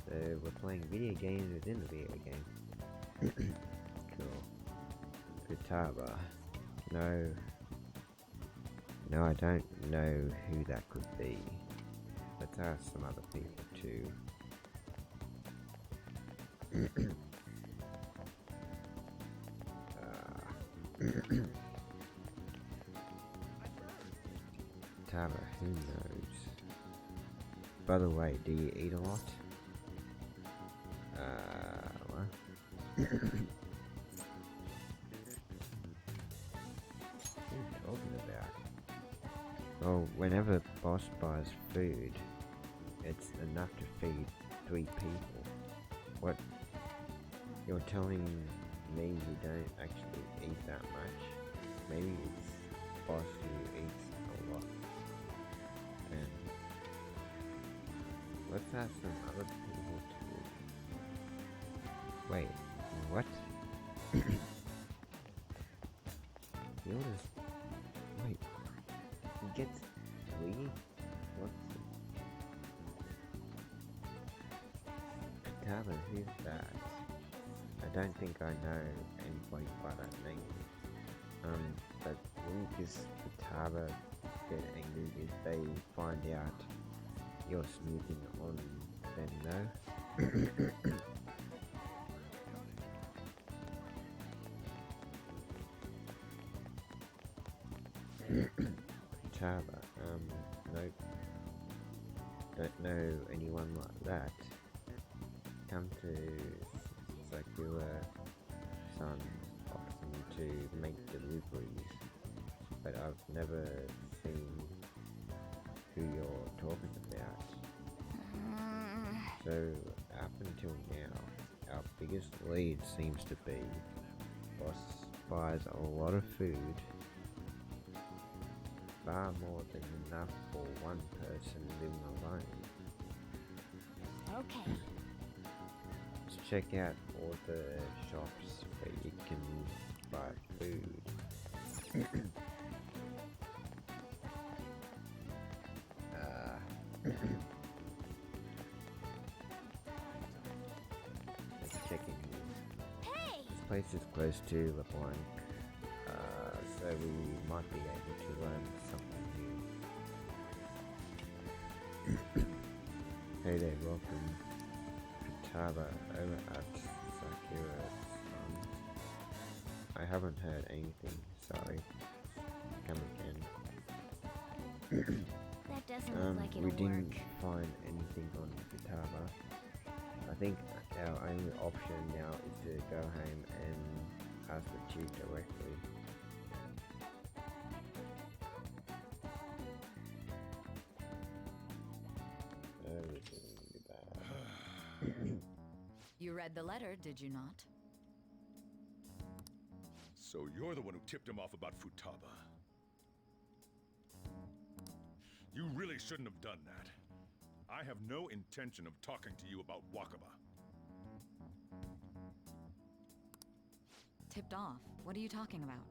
So we're playing video games within the video game. Cool. Futaba. No. No, I don't know who that could be. Let's ask some other people too. Tava, who knows? By the way, do you eat a lot? What? What are you talking about? Well, whenever boss buys food, it's enough to feed 3 people. What? You're telling me you don't actually eat that much? Maybe it's boss who eats a lot. And let's ask some other people too. Wait, what? He orders. Wait. He gets 3? What's Katana, who's that? I don't think I know anybody by that name. But wouldn't this Katana get angry if they find out you're snooping on them, no? Tava, nope. Don't know anyone like that. Come to Sakura-san's often to make deliveries, but I've never seen who you're talking about. So, up until now, our biggest lead seems to be boss buys a lot of food, far more than enough for one person living alone. Okay. Let's check out all the shops where you can buy food. Let's check in here. Hey! This place is close to LeBlanc, so we might be able to learn something new. Hey there, welcome to Tava over at Sakura. I haven't heard anything, sorry. Come again. That doesn't look like it'll we didn't work. find anything on Futaba. I think our only option now is to go home and ask the chief directly. Everything will be bad. You read the letter, did you not? So you're the one who tipped him off about Futaba. You really shouldn't have done that. I have no intention of talking to you about Wakaba. Tipped off? What are you talking about?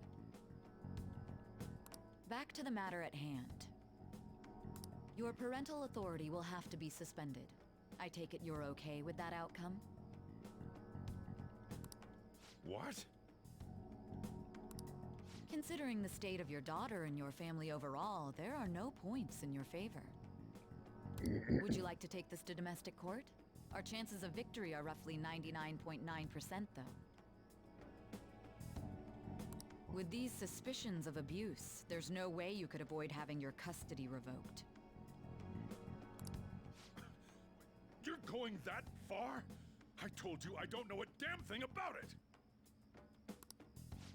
Back to the matter at hand. Your parental authority will have to be suspended. I take it you're okay with that outcome? What? Considering the state of your daughter and your family overall, there are no points in your favor. Would you like to take this to domestic court? Our chances of victory are roughly 99.9%, though. With these suspicions of abuse, there's no way you could avoid having your custody revoked. You're going that far? I told you I don't know a damn thing about it!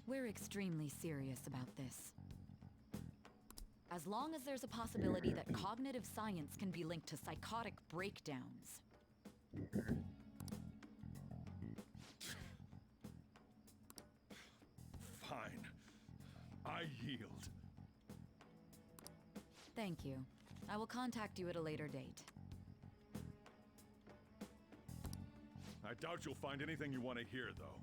We're extremely serious about this. As long as there's a possibility that cognitive science can be linked to psychotic breakdowns. Fine. I yield. Thank you. I will contact you at a later date. I doubt you'll find anything you want to hear, though.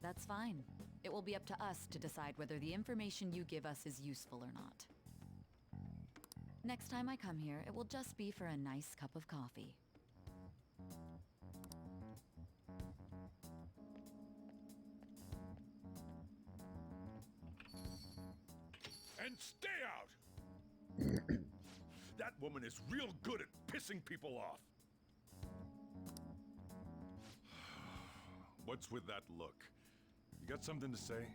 That's fine. It will be up to us to decide whether the information you give us is useful or not. Next time I come here, it will just be for a nice cup of coffee. And stay out! That woman is real good at pissing people off. What's with that look? You got something to say?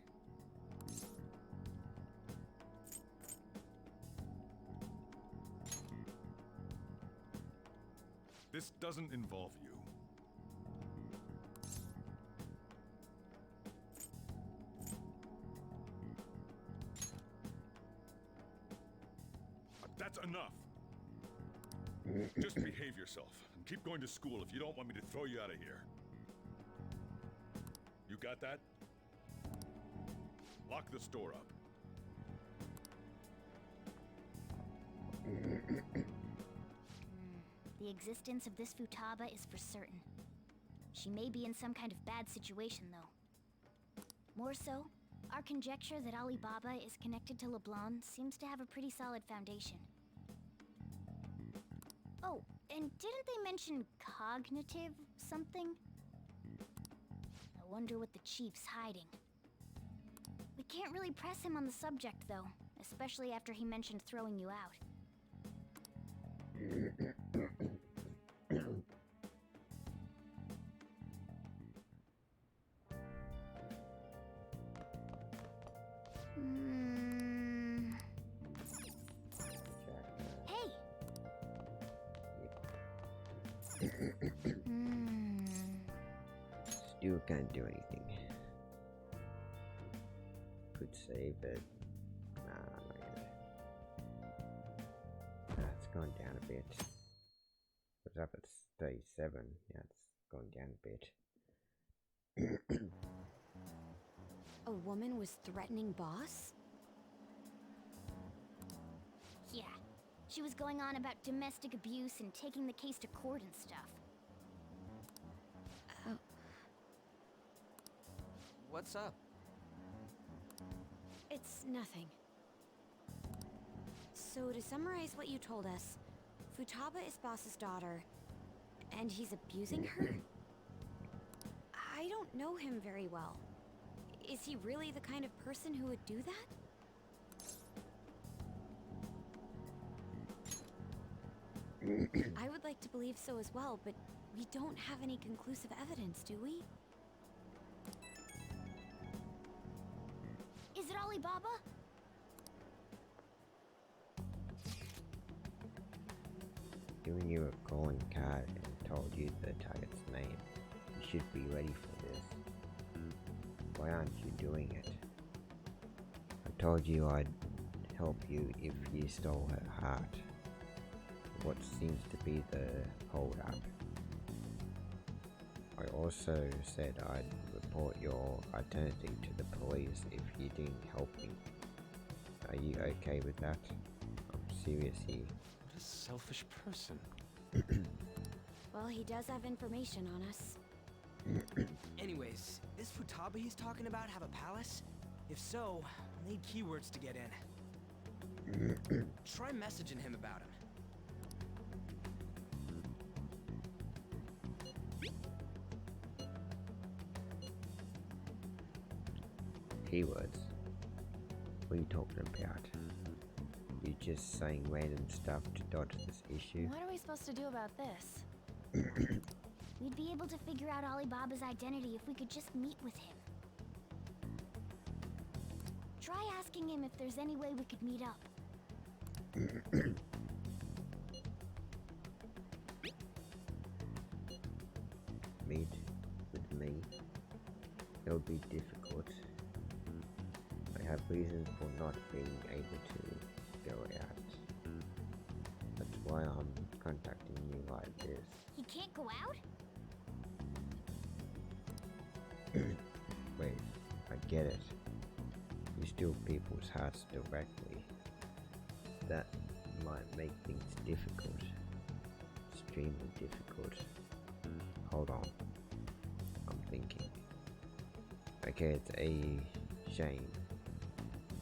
This doesn't involve you. That's enough. Just behave yourself and keep going to school if you don't want me to throw you out of here. You got that? Lock the store up. The existence of this Futaba is for certain. She may be in some kind of bad situation, though. More so, our conjecture that Alibaba is connected to LeBlanc seems to have a pretty solid foundation. Oh, and didn't they mention cognitive something? I wonder what the chief's hiding. We can't really press him on the subject, though, especially after he mentioned throwing you out. Hey! Still can't do anything. Could save it. Nah, not good. It's gone down a bit. It was up at 37. Yeah, it's gone down a bit. A woman was threatening Boss? Yeah. She was going on about domestic abuse and taking the case to court and stuff. What's up? It's nothing. So to summarize what you told us, Futaba is Boss's daughter, and he's abusing her? I don't know him very well. Is he really the kind of person who would do that? I would like to believe so as well, but we don't have any conclusive evidence, do we? Is it Alibaba? Given you a calling card and told you the target's name, you should be ready for this. Why aren't you doing it? I told you I'd help you if you stole her heart. What seems to be the hold-up? I also said I'd report your identity to the police if you didn't help me. Are you okay with that? I'm serious here. What a selfish person. Well, he does have information on us. Anyways, this Futaba he's talking about have a palace? If so, we'll need keywords to get in. Try messaging him about him. Keywords? What are you talking about? You just saying random stuff to dodge this issue? What are we supposed to do about this? We'd be able to figure out Alibaba's identity if we could just meet with him. Try asking him if there's any way we could meet up. Meet with me? It would be difficult. I have reasons for not being able to go out. That's why I'm contacting you like this. He can't go out? Wait, I get it. You steal people's hearts directly. That might make things difficult. Extremely difficult. Hold on. I'm thinking. Okay, it's a shame,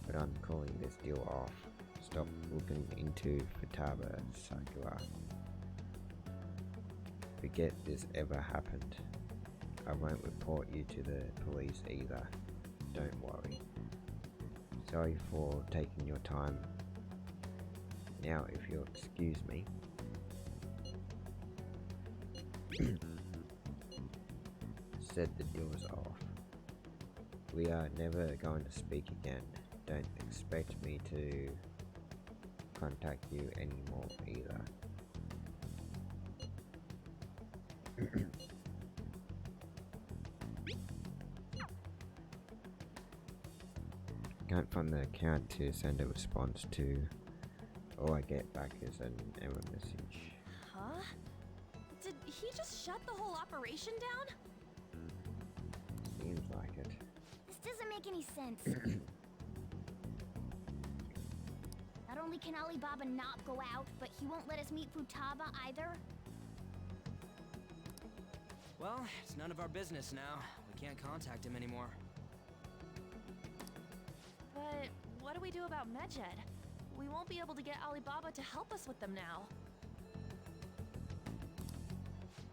but I'm calling this deal off. Stop looking into Futaba, Sakura. Forget this ever happened. I won't report you to the police either. Don't worry. Sorry for taking your time. Now, if you'll excuse me. Said the deal was off. We are never going to speak again. Don't expect me to contact you anymore either. Can't find the account to send a response to. All I get back is an error message. Huh? Did he just shut the whole operation down? Seems like it. This doesn't make any sense. Not only can Alibaba not go out, but he won't let us meet Futaba either. Well, it's none of our business now. We can't contact him anymore. But what do we do about Medjed? We won't be able to get Alibaba to help us with them now.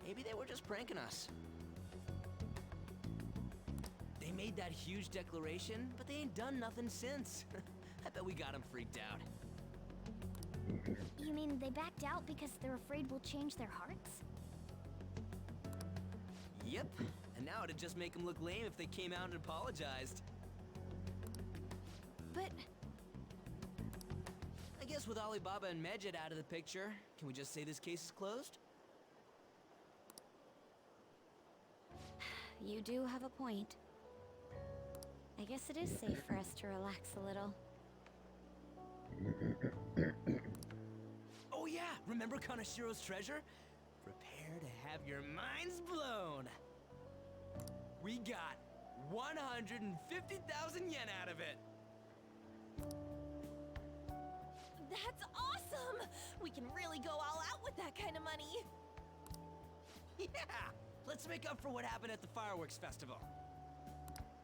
Maybe they were just pranking us. They made that huge declaration, but they ain't done nothing since. I bet we got them freaked out. You mean they backed out because they're afraid we'll change their hearts? Yep. And now it'd just make them look lame if they came out and apologized. But I guess with Alibaba and Medjed out of the picture, can we just say this case is closed? You do have a point. I guess it is safe for us to relax a little. Oh yeah, remember Kanashiro's treasure? Prepare to have your minds blown. We got 150,000 yen out of it. that's awesome! We can really go all out with that kind of money. Yeah! Let's make up for what happened at the fireworks festival.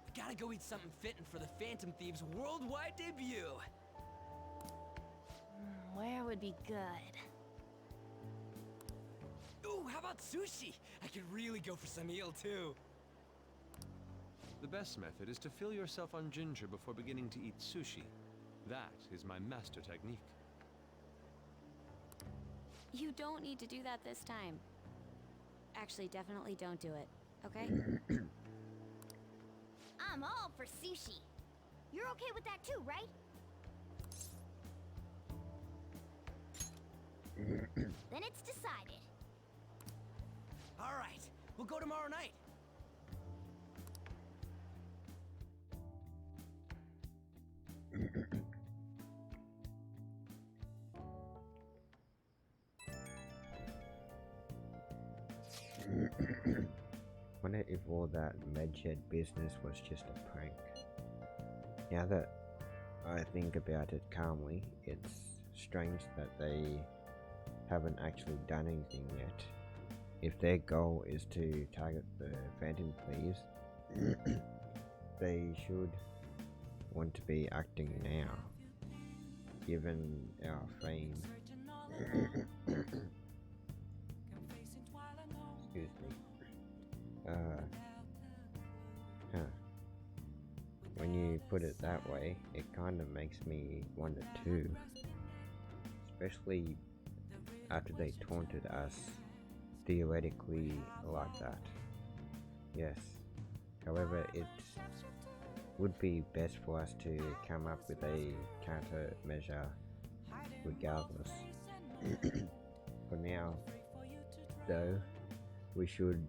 We gotta go eat something fitting for the Phantom Thieves' worldwide debut. Where would be good? Ooh, how about sushi? I could really go for some eel too. The best method is to fill yourself on ginger before beginning to eat sushi. That is my master technique. You don't need to do that this time. Actually, definitely don't do it, okay? I'm all for sushi. You're okay with that too, right? Then it's decided. All right, we'll go tomorrow night. Wonder if all that Medjed business was just a prank. Now that I think about it calmly, it's strange that they haven't actually done anything yet. If their goal is to target the Phantom Thieves, they should want to be acting now, given our fame. Excuse me. When you put it that way, it kind of makes me wonder too. Especially after they taunted us theoretically like that. Yes. However, it would be best for us to come up with a countermeasure regardless. For now, though, we should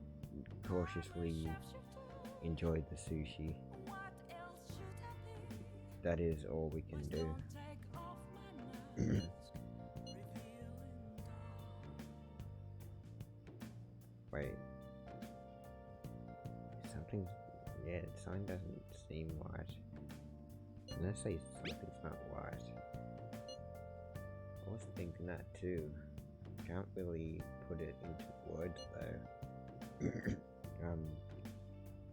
cautiously enjoy the sushi. That is all we can do. Wait. Something doesn't seem right. When I say something's not right, I was thinking that too. Can't really put it into words though.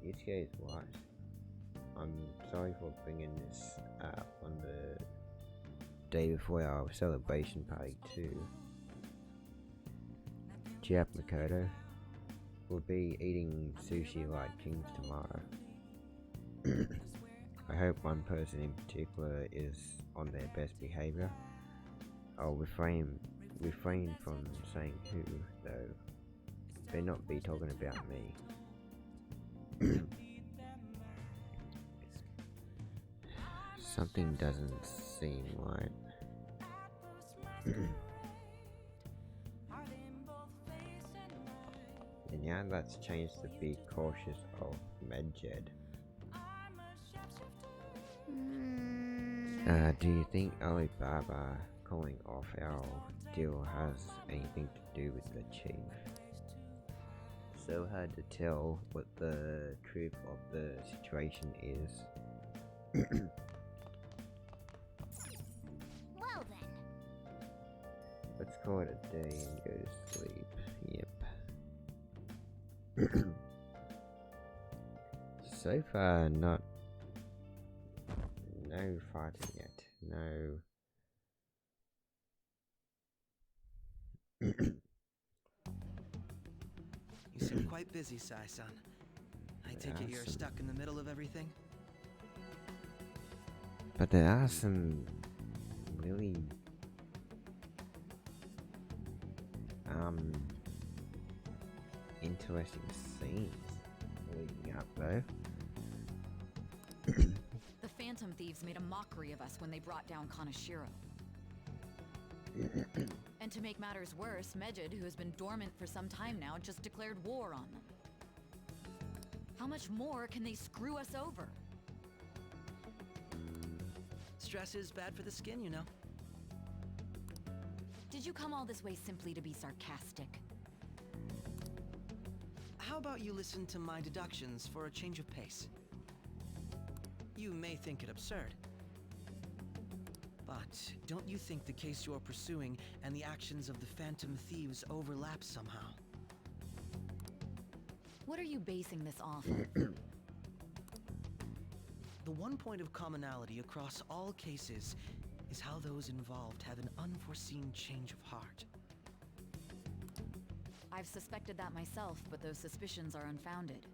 ETA is right. I'm sorry for bringing this up on the day before our celebration party too. Cheer up, Makoto. We'll be eating sushi like kings tomorrow. I hope one person in particular is on their best behavior. I'll refrain from saying who, though. Better not be talking about me. Something doesn't seem right. And now let's change to be cautious of Medjed. Do you think Alibaba calling off our deal has anything to do with the chief? So hard to tell what the truth of the situation is. Well then. Let's call it a day and go to sleep. Yep. So far, no fighting yet. No. You seem quite busy, Sai-san. I take it you're stuck in the middle of everything? But there are some really interesting scenes leading up though. The Phantom Thieves made a mockery of us when they brought down Kaneshiro. And to make matters worse, Medjed, who has been dormant for some time now, just declared war on them. How much more can they screw us over? Stress is bad for the skin, you know. Did you come all this way simply to be sarcastic? How about you listen to my deductions for a change of pace? You may think it absurd, but don't you think the case you're pursuing and the actions of the Phantom Thieves overlap somehow? What are you basing this off of? The one point of commonality across all cases is how those involved have an unforeseen change of heart. I've suspected that myself, but those suspicions are unfounded.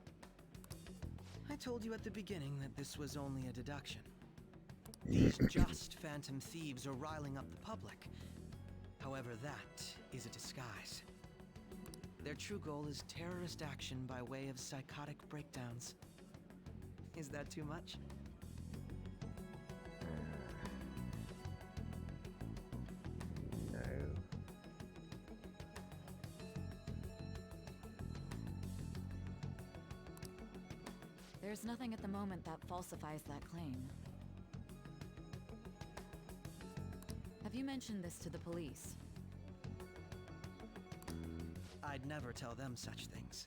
I told you at the beginning that this was only a deduction. These just Phantom Thieves are riling up the public. However, that is a disguise. Their true goal is terrorist action by way of psychotic breakdowns. Is that too much? No. There's nothing at the moment that falsifies that claim. Have you mentioned this to the police? I'd never tell them such things.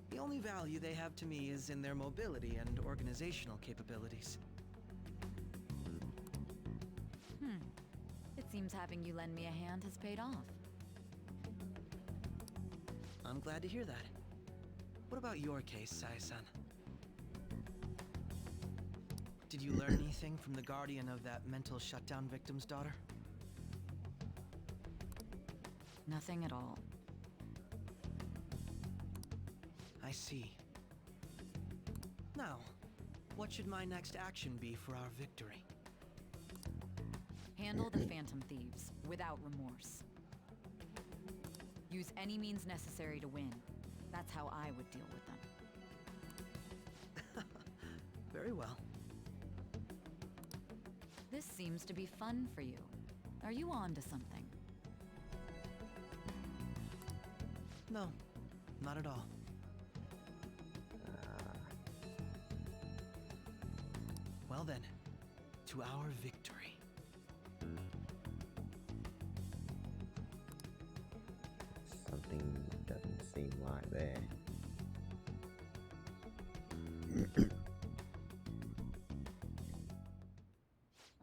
The only value they have to me is in their mobility and organizational capabilities. It seems having you lend me a hand has paid off. I'm glad to hear that. What about your case, Sai-san? Did you learn anything from the guardian of that mental shutdown victim's daughter? Nothing at all. I see. Now, what should my next action be for our victory? Handle the Phantom Thieves without remorse. Use any means necessary to win. That's how I would deal with them. Very well. This seems to be fun for you. Are you on to something? No, not at all. Well then, to our victory. Something doesn't seem right there.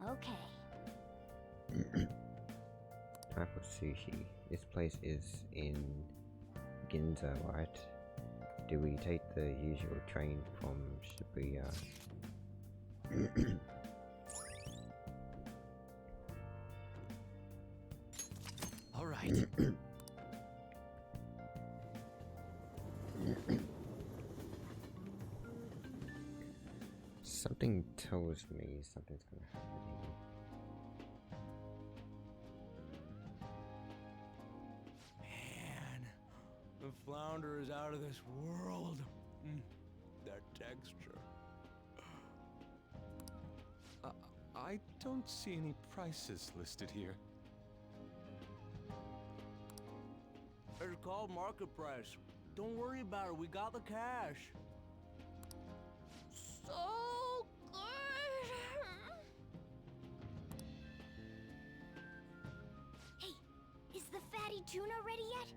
Okay. Time for sushi. This place is in Ginza, right? Do we take the usual train from Shibuya? All right. Something tells me something's gonna happen here. Man, the flounder is out of this world. That texture. I don't see any prices listed here. It's called market price. Don't worry about it, we got the cash. So good. Hey, is the fatty tuna ready yet?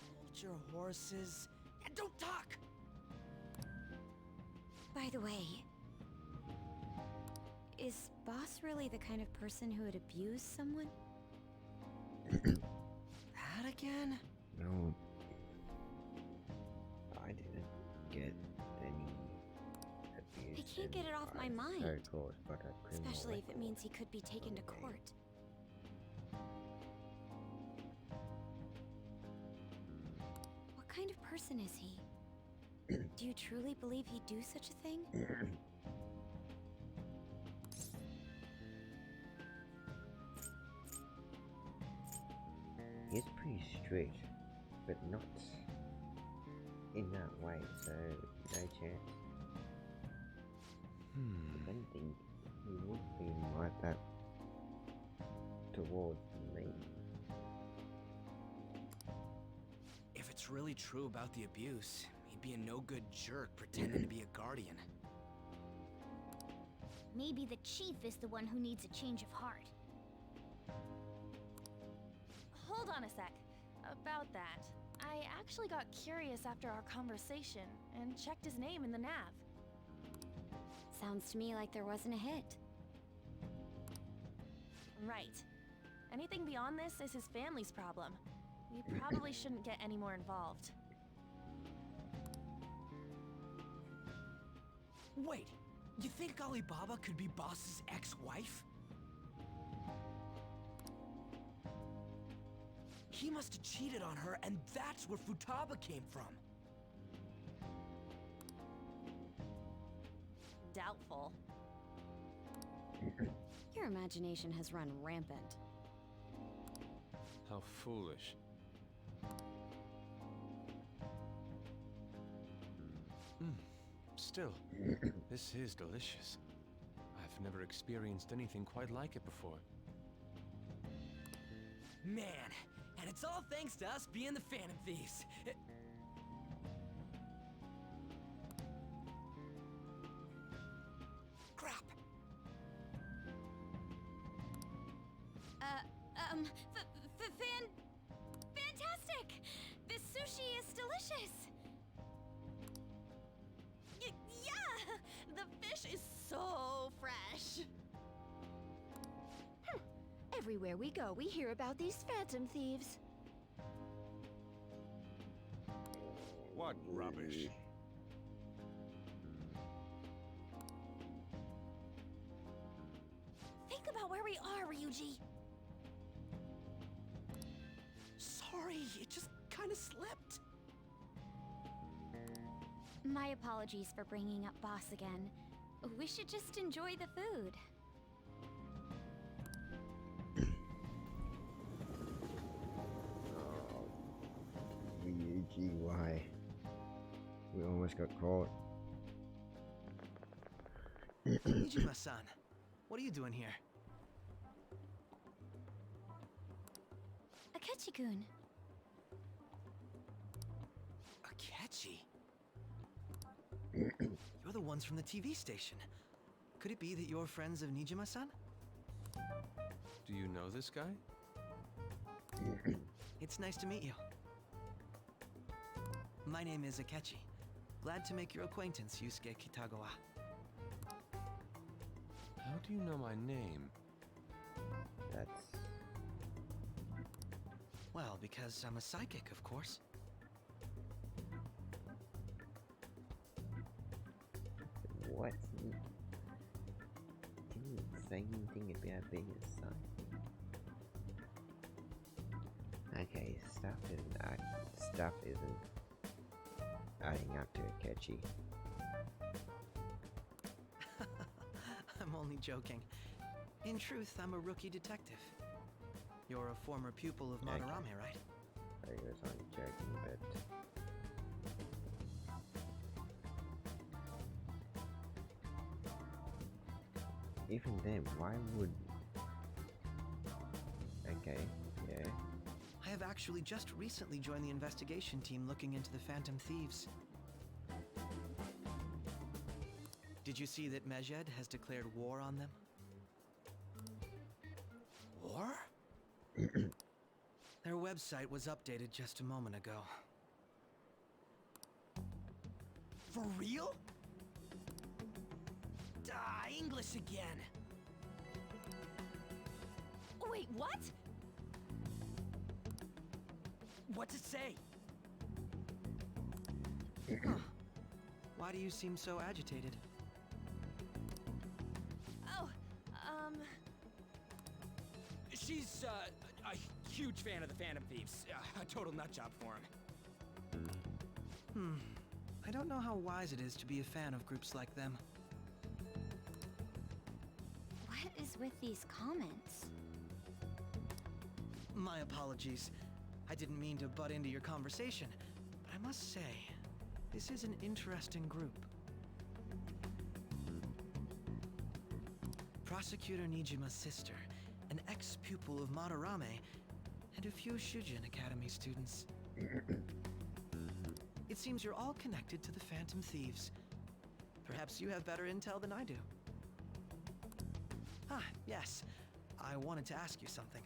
Hold your horses and don't talk. By the way, is Boss really the kind of person who would abuse someone? That again? No, I didn't get any abuse. I can't get it off my mind. So caused by a criminal Especially if it record. means he could be taken to court. What kind of person is he? Do you truly believe he'd do such a thing? He's pretty strict, but not in that way, so no chance. If anything, he would be like that towards me. If it's really true about the abuse, he'd be a no-good jerk pretending to be a guardian. Maybe the chief is the one who needs a change of heart. Hold on a sec. About that, I actually got curious after our conversation and checked his name in the nav. Sounds to me like there wasn't a hit. Right. Anything beyond this is his family's problem. We probably shouldn't get any more involved. Wait, you think Alibaba could be Boss's ex-wife? He must have cheated on her, and that's where Futaba came from. Doubtful. Your imagination has run rampant. How foolish. Still, this is delicious. I've never experienced anything quite like it before. Man, and it's all thanks to us being the Phantom Thieves. Crap. Fantastic! This sushi is delicious! Yeah! The fish is so fresh! Everywhere we go, we hear about these phantom thieves. What rubbish. Think about where we are, Ryuji. Sorry, it just kind of slipped. My apologies for bringing up Boss again. We should just enjoy the food. Ryuji, why? We almost got caught. Ijima-san, what are you doing here? Akechi-kun. Akechi? You're the ones from the TV station. Could it be that you're friends of Nijima-san? Do you know this guy? It's nice to meet you. My name is Akechi. Glad to make your acquaintance, Yusuke Kitagawa. How do you know my name? That's... Well, because I'm a psychic, of course. What? Didn't say anything about being a psychic. Okay, stuff isn't adding up to Akechi. I'm only joking. In truth, I'm a rookie detective. You're a former pupil of Madarame, right? I was only joking, but... Even then, why would... Okay, yeah. I have actually just recently joined the investigation team looking into the Phantom Thieves. Did you see that Medjed has declared war on them? War? Their website was updated just a moment ago. For real? English again. Wait, what? What's it say? Why do you seem so agitated? Oh, She's, a huge fan of the Phantom Thieves. A total nutjob for him. I don't know how wise it is to be a fan of groups like them. What is with these comments? My apologies. I didn't mean to butt into your conversation, but I must say, this is an interesting group. Prosecutor Nijima's sister, an ex-pupil of Madarame, and a few Shujin Academy students. It seems you're all connected to the Phantom Thieves. Perhaps you have better intel than I do. Ah, yes. I wanted to ask you something.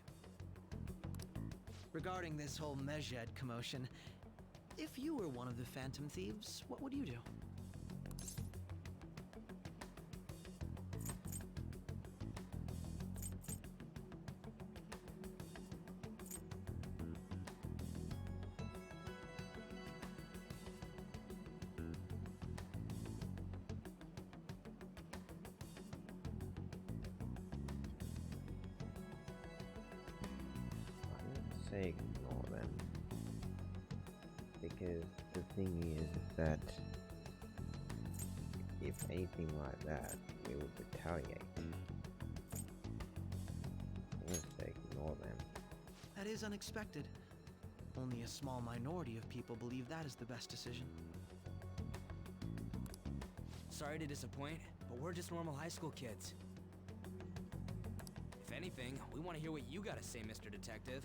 Regarding this whole Medjed commotion, if you were one of the Phantom Thieves, what would you do? Say ignore them, because the thing is that if anything like that, we would retaliate. I'm gonna say ignore them. That is unexpected. Only a small minority of people believe that is the best decision. Sorry to disappoint, but we're just normal high school kids. If anything, we want to hear what you gotta say, Mr. Detective.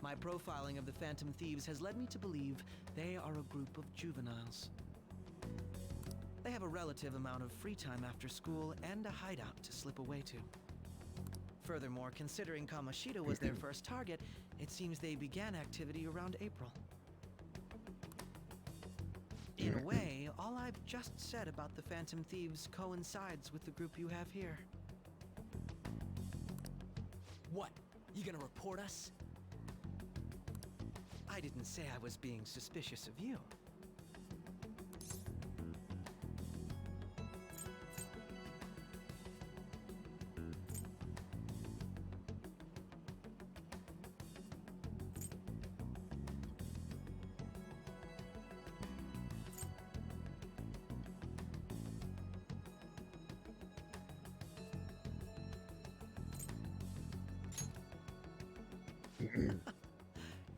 My profiling of the Phantom Thieves has led me to believe they are a group of juveniles. They have a relative amount of free time after school and a hideout to slip away to. Furthermore, considering Kamoshida was their first target, it seems they began activity around April. In a way, all I've just said about the Phantom Thieves coincides with the group you have here. What? You gonna report us? I didn't say I was being suspicious of you.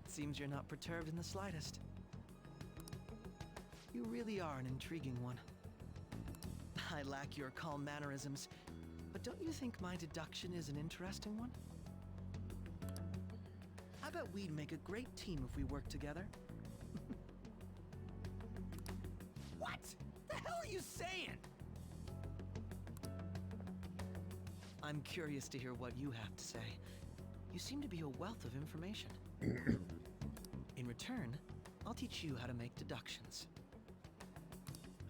Seems you're not perturbed in the slightest. You really are an intriguing one. I lack your calm mannerisms, but don't you think my deduction is an interesting one? I bet we'd make a great team if we worked together. What? The hell are you saying? I'm curious to hear what you have to say. You seem to be a wealth of information. In return, I'll teach you how to make deductions.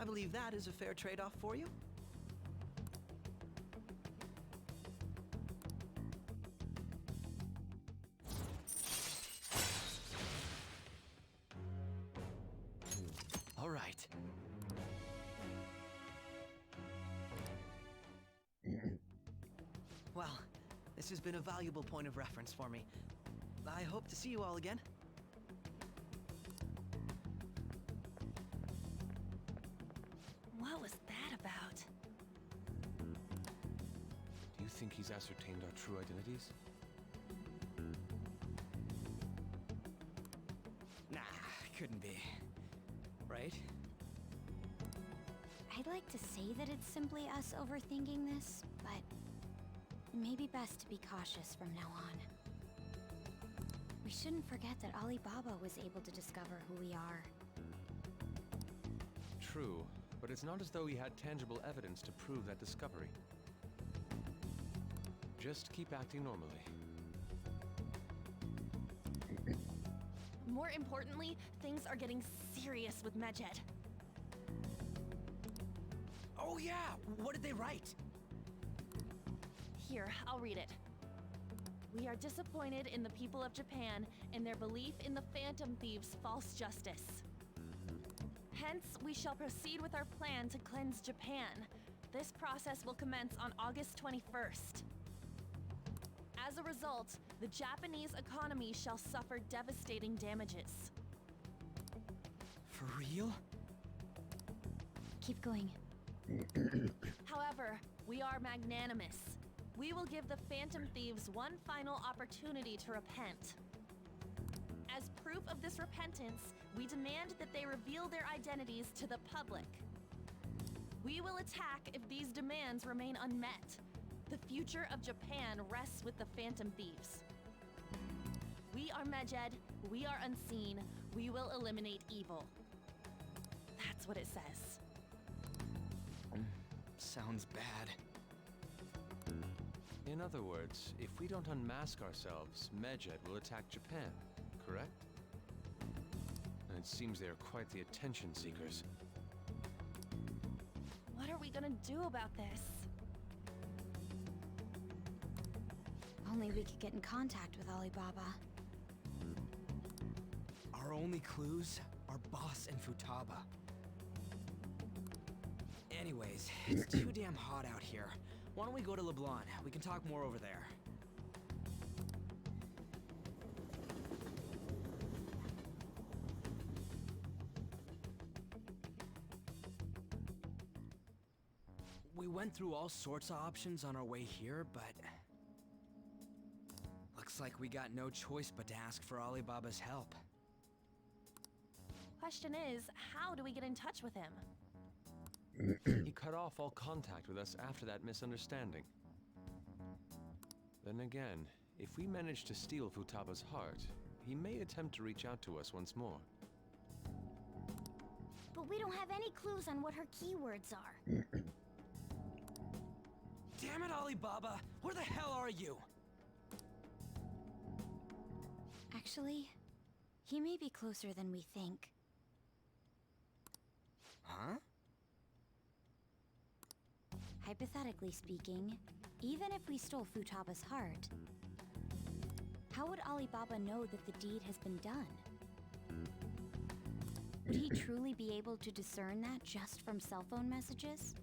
I believe that is a fair trade-off for you. All right. Well, this has been a valuable point of reference for me. I hope to see you all again. What was that about? Do you think he's ascertained our true identities? Nah, couldn't be. Right? I'd like to say that it's simply us overthinking this, but it may be best to be cautious from now on. We shouldn't forget that Alibaba was able to discover who we are. True, but it's not as though he had tangible evidence to prove that discovery. Just keep acting normally. More importantly, things are getting serious with Medjed. Oh yeah, what did they write? Here, I'll read it. We are disappointed in the people of Japan and their belief in the Phantom Thieves' false justice. Hence, we shall proceed with our plan to cleanse Japan. This process will commence on August 21st. As a result, the Japanese economy shall suffer devastating damages. For real? Keep going. However, we are magnanimous. We will give the Phantom Thieves one final opportunity to repent. As proof of this repentance, we demand that they reveal their identities to the public. We will attack if these demands remain unmet. The future of Japan rests with the Phantom Thieves. We are Medjed, we are unseen, we will eliminate evil. That's what it says. Sounds bad. In other words, if we don't unmask ourselves, Medjed will attack Japan, correct? And it seems they are quite the attention seekers. What are we gonna do about this? Only we could get in contact with Alibaba. Our only clues are Boss and Futaba. Anyways, it's too damn hot out here. Why don't we go to LeBlanc? We can talk more over there. We went through all sorts of options on our way here, but looks like we got no choice but to ask for Alibaba's help. Question is, how do we get in touch with him? He cut off all contact with us after that misunderstanding. Then again, if we manage to steal Futaba's heart, he may attempt to reach out to us once more. But we don't have any clues on what her keywords are. Damn it, Alibaba! Where the hell are you? Actually, he may be closer than we think. Huh? Hypothetically speaking, even if we stole Futaba's heart, how would Alibaba know that the deed has been done? Would he truly be able to discern that just from cell phone messages?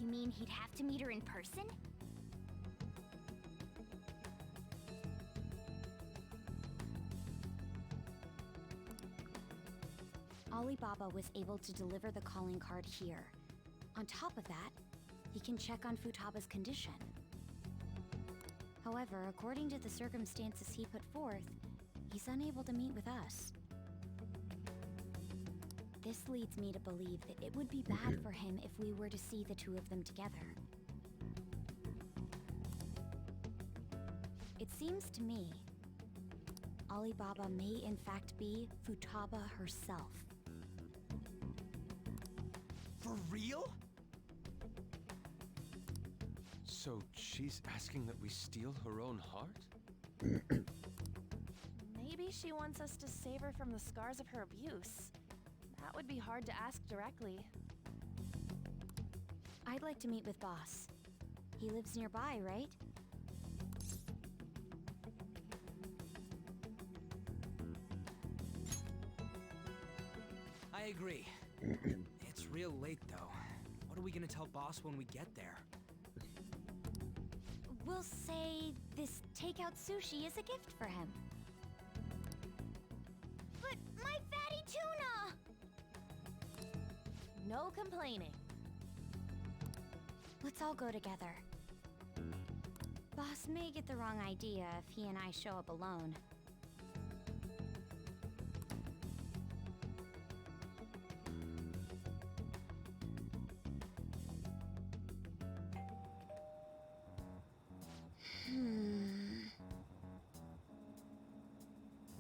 You mean he'd have to meet her in person? Alibaba was able to deliver the calling card here. On top of that, he can check on Futaba's condition. However, according to the circumstances he put forth, he's unable to meet with us. This leads me to believe that it would be bad for him if we were to see the two of them together. It seems to me Alibaba may in fact be Futaba herself. For real? So she's asking that we steal her own heart? Maybe she wants us to save her from the scars of her abuse. That would be hard to ask directly. I'd like to meet with Boss. He lives nearby, right? I agree. It's real late, though. What are we gonna tell Boss when we get there? We'll say this takeout sushi is a gift for him. But my fatty tuna! No complaining. Let's all go together. Boss may get the wrong idea if he and I show up alone.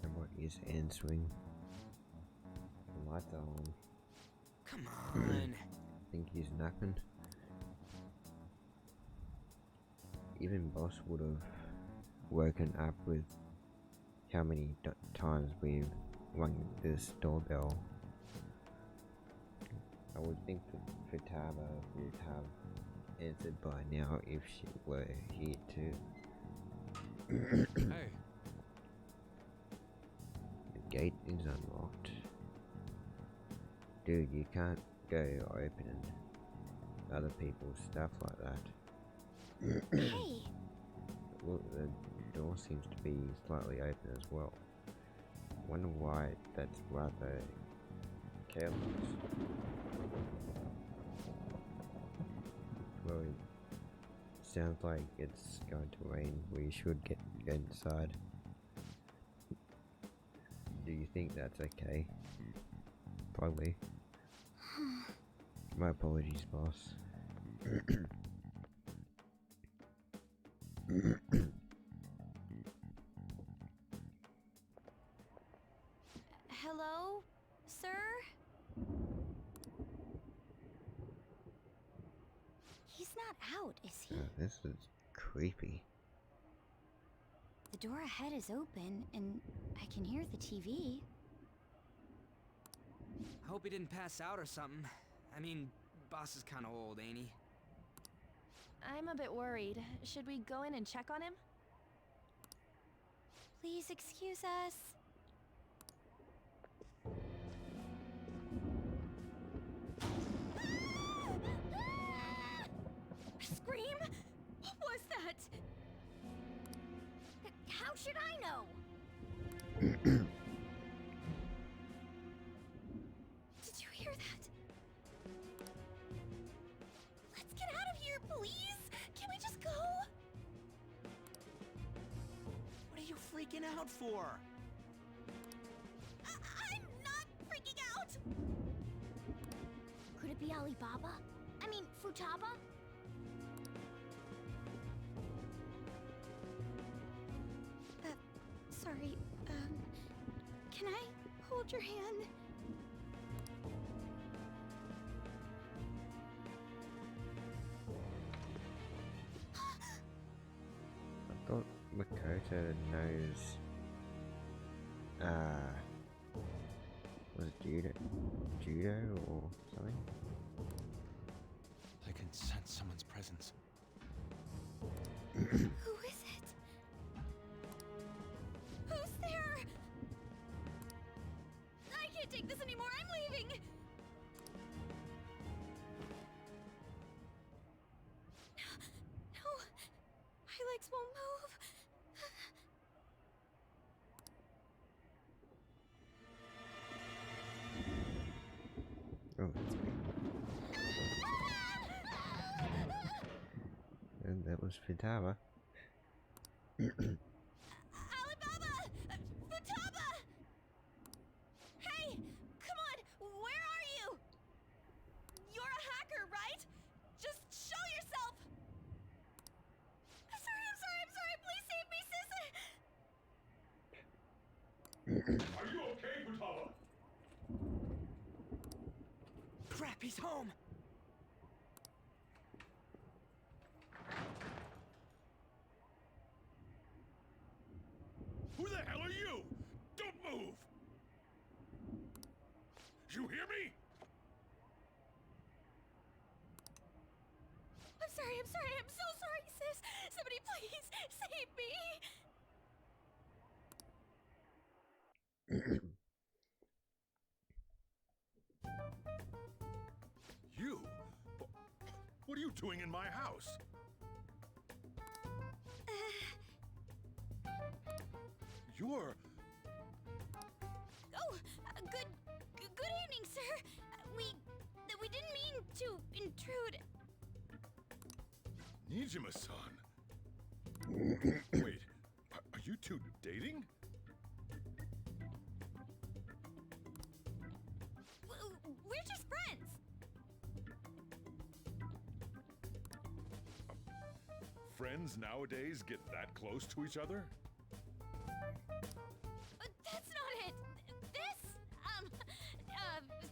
And what is answering? The lights are on. Come on. Think he's napping? Even Boss would have woken up with how many times we've rung this doorbell. I would think that Futaba would have answered by now if she were here too. Hey. The gate is unlocked. Dude, you can't go opening other people's stuff like that. Hey! Look, the door seems to be slightly open as well. Wonder why that's rather careless. Well, it sounds like it's going to rain. We should get inside. Do you think that's okay? Probably. My apologies, boss. Hello, sir? He's not out, is he? This is creepy. The door ahead is open, and I can hear the TV. I hope he didn't pass out or something. I mean, Boss is kinda old, ain't he? I'm a bit worried. Should we go in and check on him? Please excuse us. Scream? What was that? How should I know? Did you hear that? Let's get out of here, please! Can we just go? What are you freaking out for? I'm not freaking out! Could it be Alibaba? I mean, Futaba? Sorry, can I hold your hand? I thought Makoto knows, was it judo or something? I can sense someone's presence. Who is it? Who's there? I can't take this anymore, I'm leaving! No, my legs won't move. Oh, that's me. And that was Futaba. Alibaba! Futaba! Hey! Come on! Where are you? You're a hacker, right? Just show yourself! I'm sorry! Please save me, sis! He's home! Who the hell are you? Don't move! You hear me? I'm sorry, I'm so sorry, sis! Somebody please save me! You? What are you doing in my house? You're... Oh, good evening, sir. We didn't mean to intrude. Nijima-san. Wait, are you two dating? We're just friends. Friends nowadays get that close to each other? That's not it. This,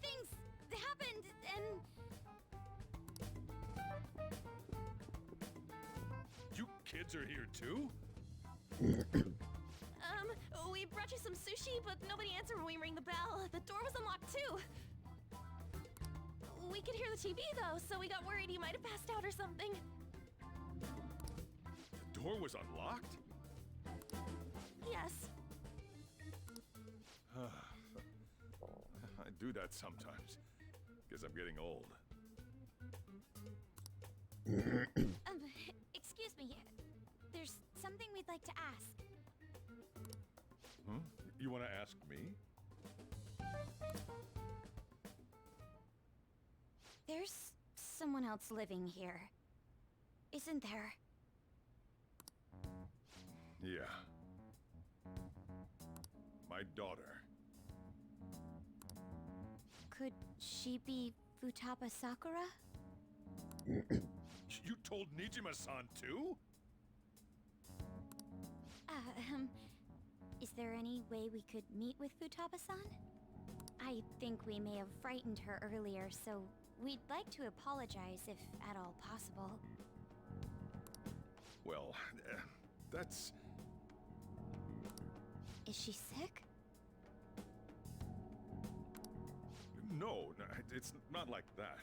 things happened and... You kids are here too? We brought you some sushi, but nobody answered when we rang the bell. The door was unlocked too. We could hear the TV though, so we got worried you might have passed out or something. The door was unlocked? Yes. I do that sometimes. Guess I'm getting old. Excuse me. There's something we'd like to ask. Hmm? You want to ask me? There's someone else living here, isn't there? Yeah. My daughter. Could she be Futaba Sakura? You told Nijima-san too? Is there any way we could meet with Futaba-san? I think we may have frightened her earlier, so we'd like to apologize if at all possible. Well, that's... Is she sick? No, it's not like that.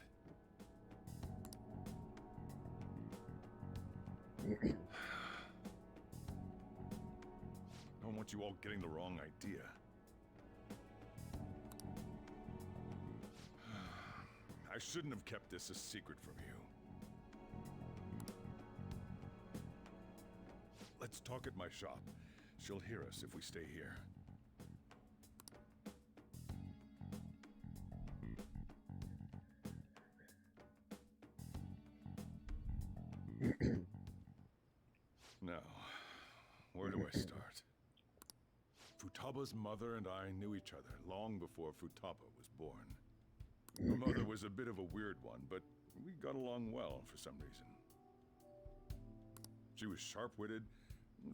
I don't want you all getting the wrong idea. I shouldn't have kept this a secret from you. Let's talk at my shop. She'll hear us if we stay here. Now, where do I start? Futaba's mother and I knew each other long before Futaba was born. Her mother was a bit of a weird one, but we got along well for some reason. She was sharp-witted,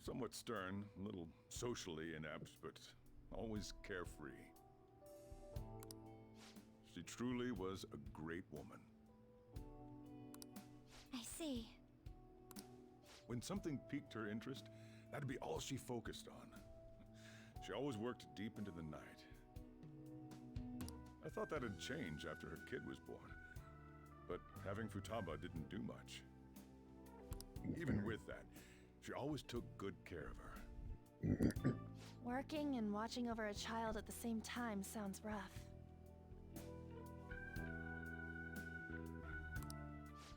somewhat stern, a little socially inept, but always carefree. She truly was a great woman. I see. When something piqued her interest, that'd be all she focused on. She always worked deep into the night. I thought that'd change after her kid was born, but having Futaba didn't do much. Even with that, she always took good care of her. Working and watching over a child at the same time sounds rough.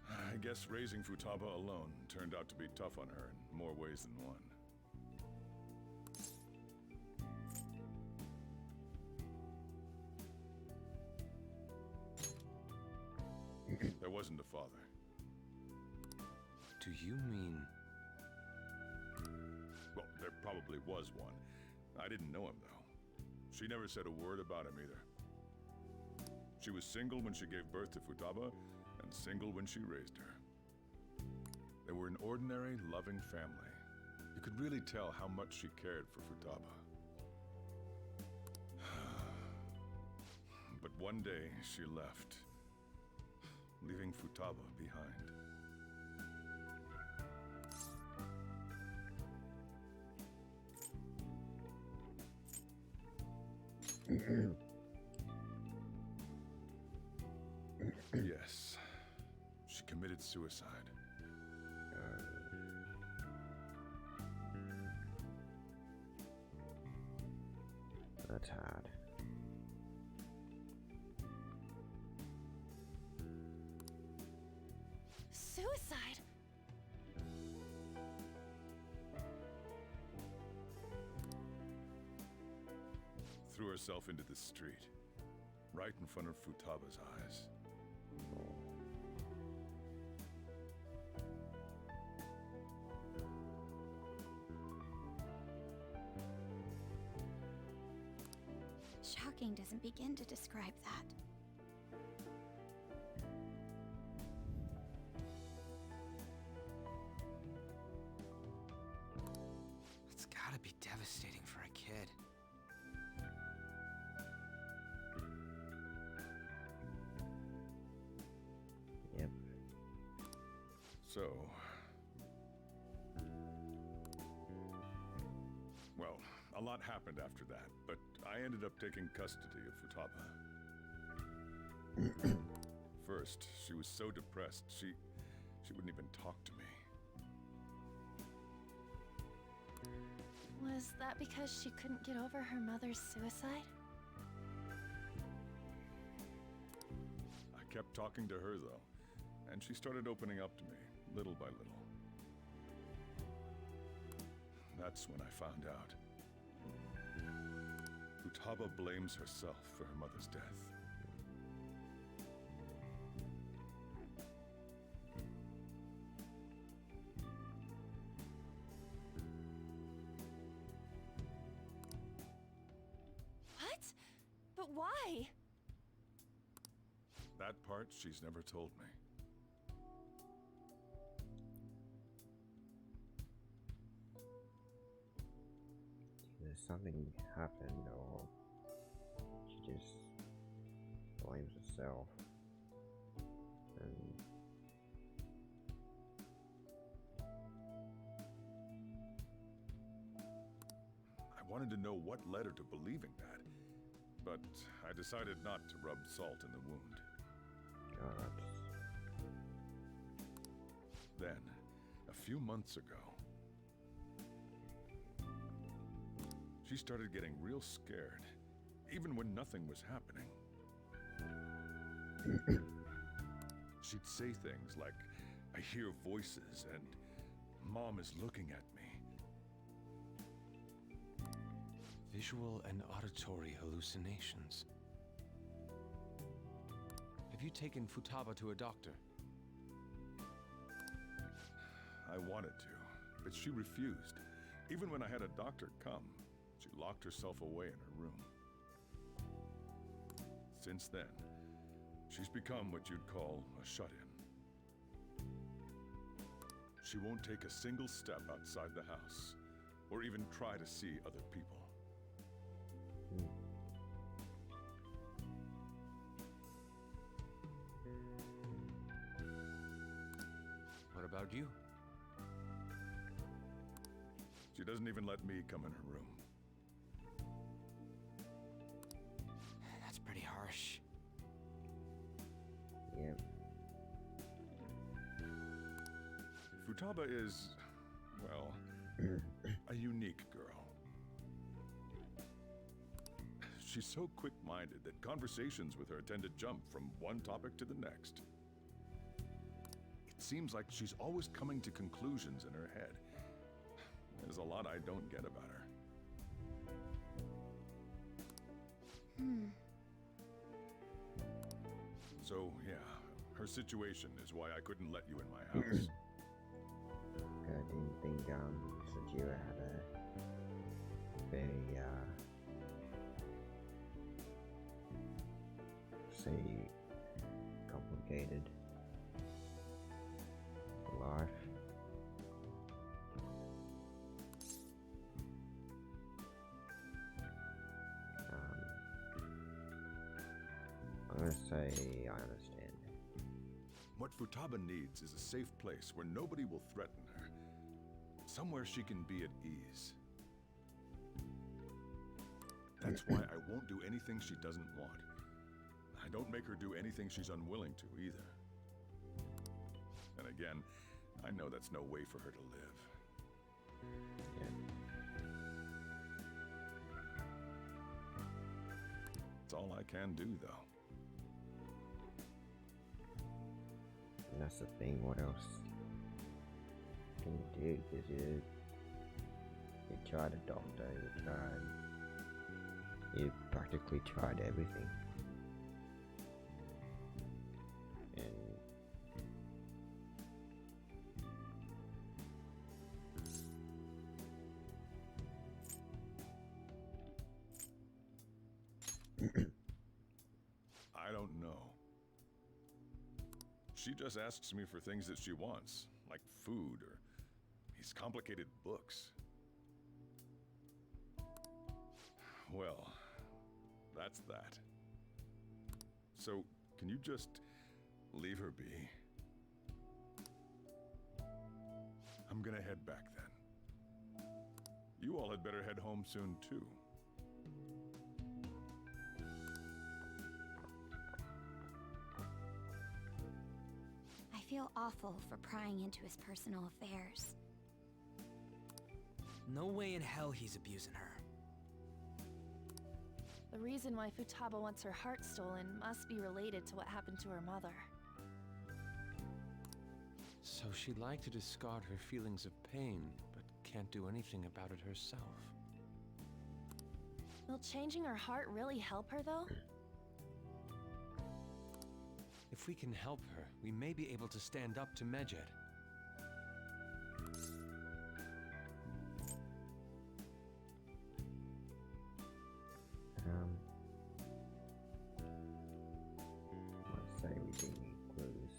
I guess raising Futaba alone turned out to be tough on her in more ways than one. There wasn't a father. Do you mean... Well, there probably was one. I didn't know him, though. She never said a word about him either. She was single when she gave birth to Futaba, and single when she raised her. They were an ordinary, loving family. You could really tell how much she cared for Futaba. But one day, she left. leaving Futaba behind. Yes, she committed suicide. That's hard. Suicide? Threw herself into the street, right in front of Futaba's eyes. Shocking doesn't begin to describe that. It's gotta be devastating for a kid. Yep. So... well, a lot happened after that, but I ended up taking custody of Futaba. First, she was so depressed, she wouldn't even talk to me. Was that because she couldn't get over her mother's suicide? I kept talking to her, though, and she started opening up to me, little by little. That's when I found out. Futaba blames herself for her mother's death. What? But why? That part she's never told me. Either something happened or she just blames herself. And I wanted to know what led her to believing that, but I decided not to rub salt in the wound. God. Then, a few months ago, she started getting real scared, even when nothing was happening. She'd say things like, "I hear voices," and "Mom is looking at me." Visual and auditory hallucinations. Have you taken Futaba to a doctor? I wanted to, but she refused. Even when I had a doctor come, she locked herself away in her room. Since then, she's become what you'd call a shut-in. She won't take a single step outside the house, or even try to see other people. What about you? She doesn't even let me come in her room. That's pretty harsh. Yep. Futaba is, well, a unique girl. She's so quick-minded that conversations with her tend to jump from one topic to the next. It seems like she's always coming to conclusions in her head. There's a lot I don't get about her. So, yeah, her situation is why I couldn't let you in my house. I didn't think Sajira had a very say complicated life. I'm gonna say I understand. What Futaba needs is a safe place where nobody will threaten her. Somewhere she can be at ease. That's why I won't do anything she doesn't want. I don't make her do anything she's unwilling to, either. And again, I know that's no way for her to live. It's all I can do, though. And that's the thing, what else can you do? Because you tried a doctor, you practically tried everything. And I don't know. She just asks me for things that she wants, like food or these complicated books. Well, that's that. So, can you just leave her be? I'm gonna head back then. You all had better head home soon, too. I feel awful for prying into his personal affairs. No way in hell he's abusing her. The reason why Futaba wants her heart stolen must be related to what happened to her mother. So she'd like to discard her feelings of pain, but can't do anything about it herself. Will changing her heart really help her, though? If we can help her, we may be able to stand up to Medjed. let's say we do need clues.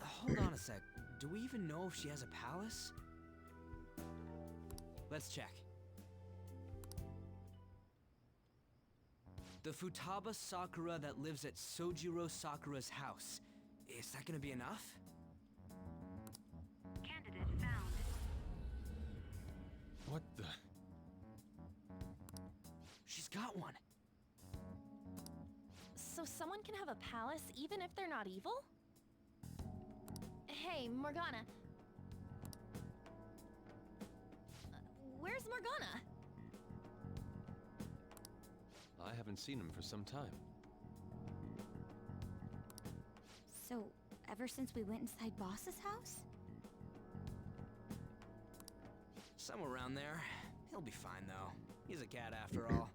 Hold on a sec. Do we even know if she has a palace? Let's check. The Futaba Sakura that lives at Sojiro Sakura's house. Is that gonna be enough? Candidate found. What the? She's got one. So someone can have a palace even if they're not evil? Hey, Morgana. Where's Morgana? I haven't seen him for some time. So, ever since we went inside Boss's house? Somewhere around there. He'll be fine, though. He's a cat after all.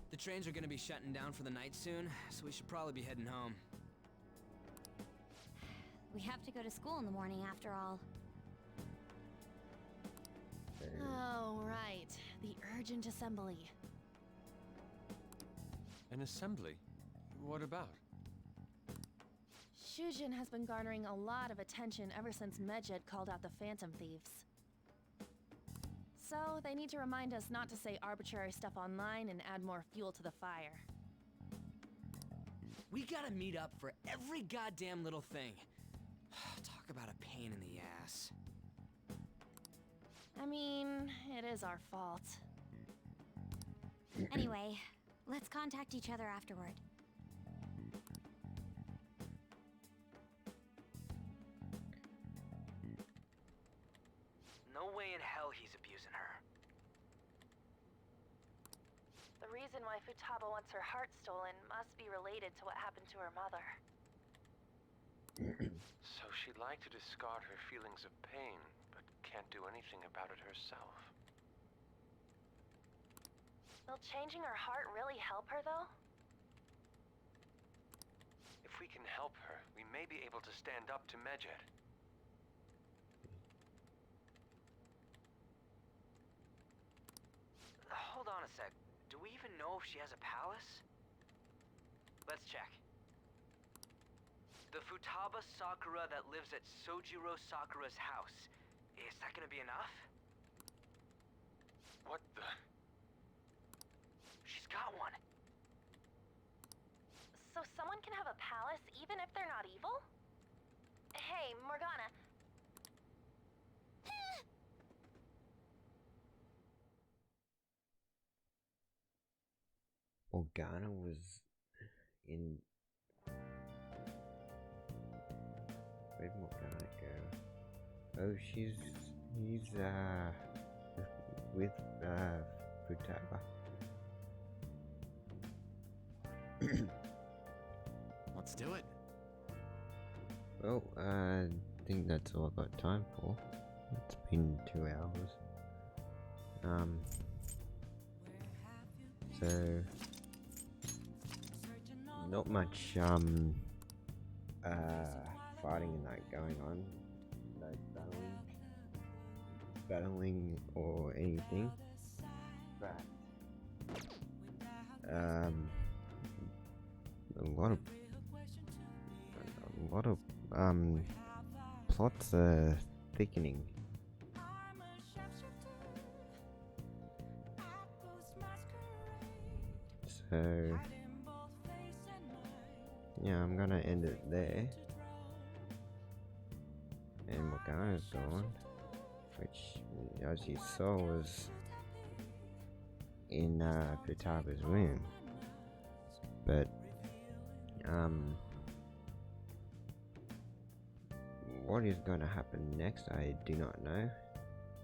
The trains are gonna be shutting down for the night soon, so we should probably be heading home. We have to go to school in the morning after all. Oh, right. The urgent assembly. An assembly? What about? Shujin has been garnering a lot of attention ever since Medjed called out the Phantom Thieves. So, they need to remind us not to say arbitrary stuff online and add more fuel to the fire. We gotta meet up for every goddamn little thing. Talk about a pain in the ass. I mean, it is our fault. Anyway, let's contact each other afterward. No way in hell he's abusing her. The reason why Futaba wants her heart stolen must be related to what happened to her mother. So she'd like to discard her feelings of pain, but can't do anything about it herself. Will changing her heart really help her, though? If we can help her, we may be able to stand up to Medjed. Hold on a sec. Do we even know if she has a palace? Let's check. The Futaba Sakura that lives at Sojiro Sakura's house. Is that gonna be enough? What the? She's got one. So someone can have a palace even if they're not evil? Hey, Morgana. Morgana was in. Where'd Morgana go? Oh, he's with Futaba. Let's do it. Well, I think that's all I've got time for. It's been 2 hours. So not much fighting and that going on, like battling or anything, but a lot of plots are thickening. So yeah, I'm gonna end it there. And Morgana's gone, which, as you saw, was in Futaba's room. But what is going to happen next, I do not know.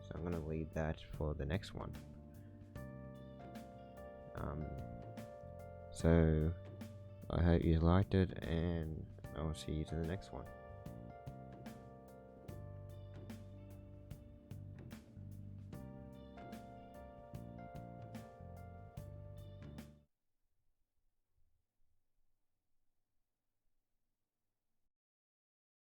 So I'm going to leave that for the next one. So I hope you liked it, and I'll see you to the next one.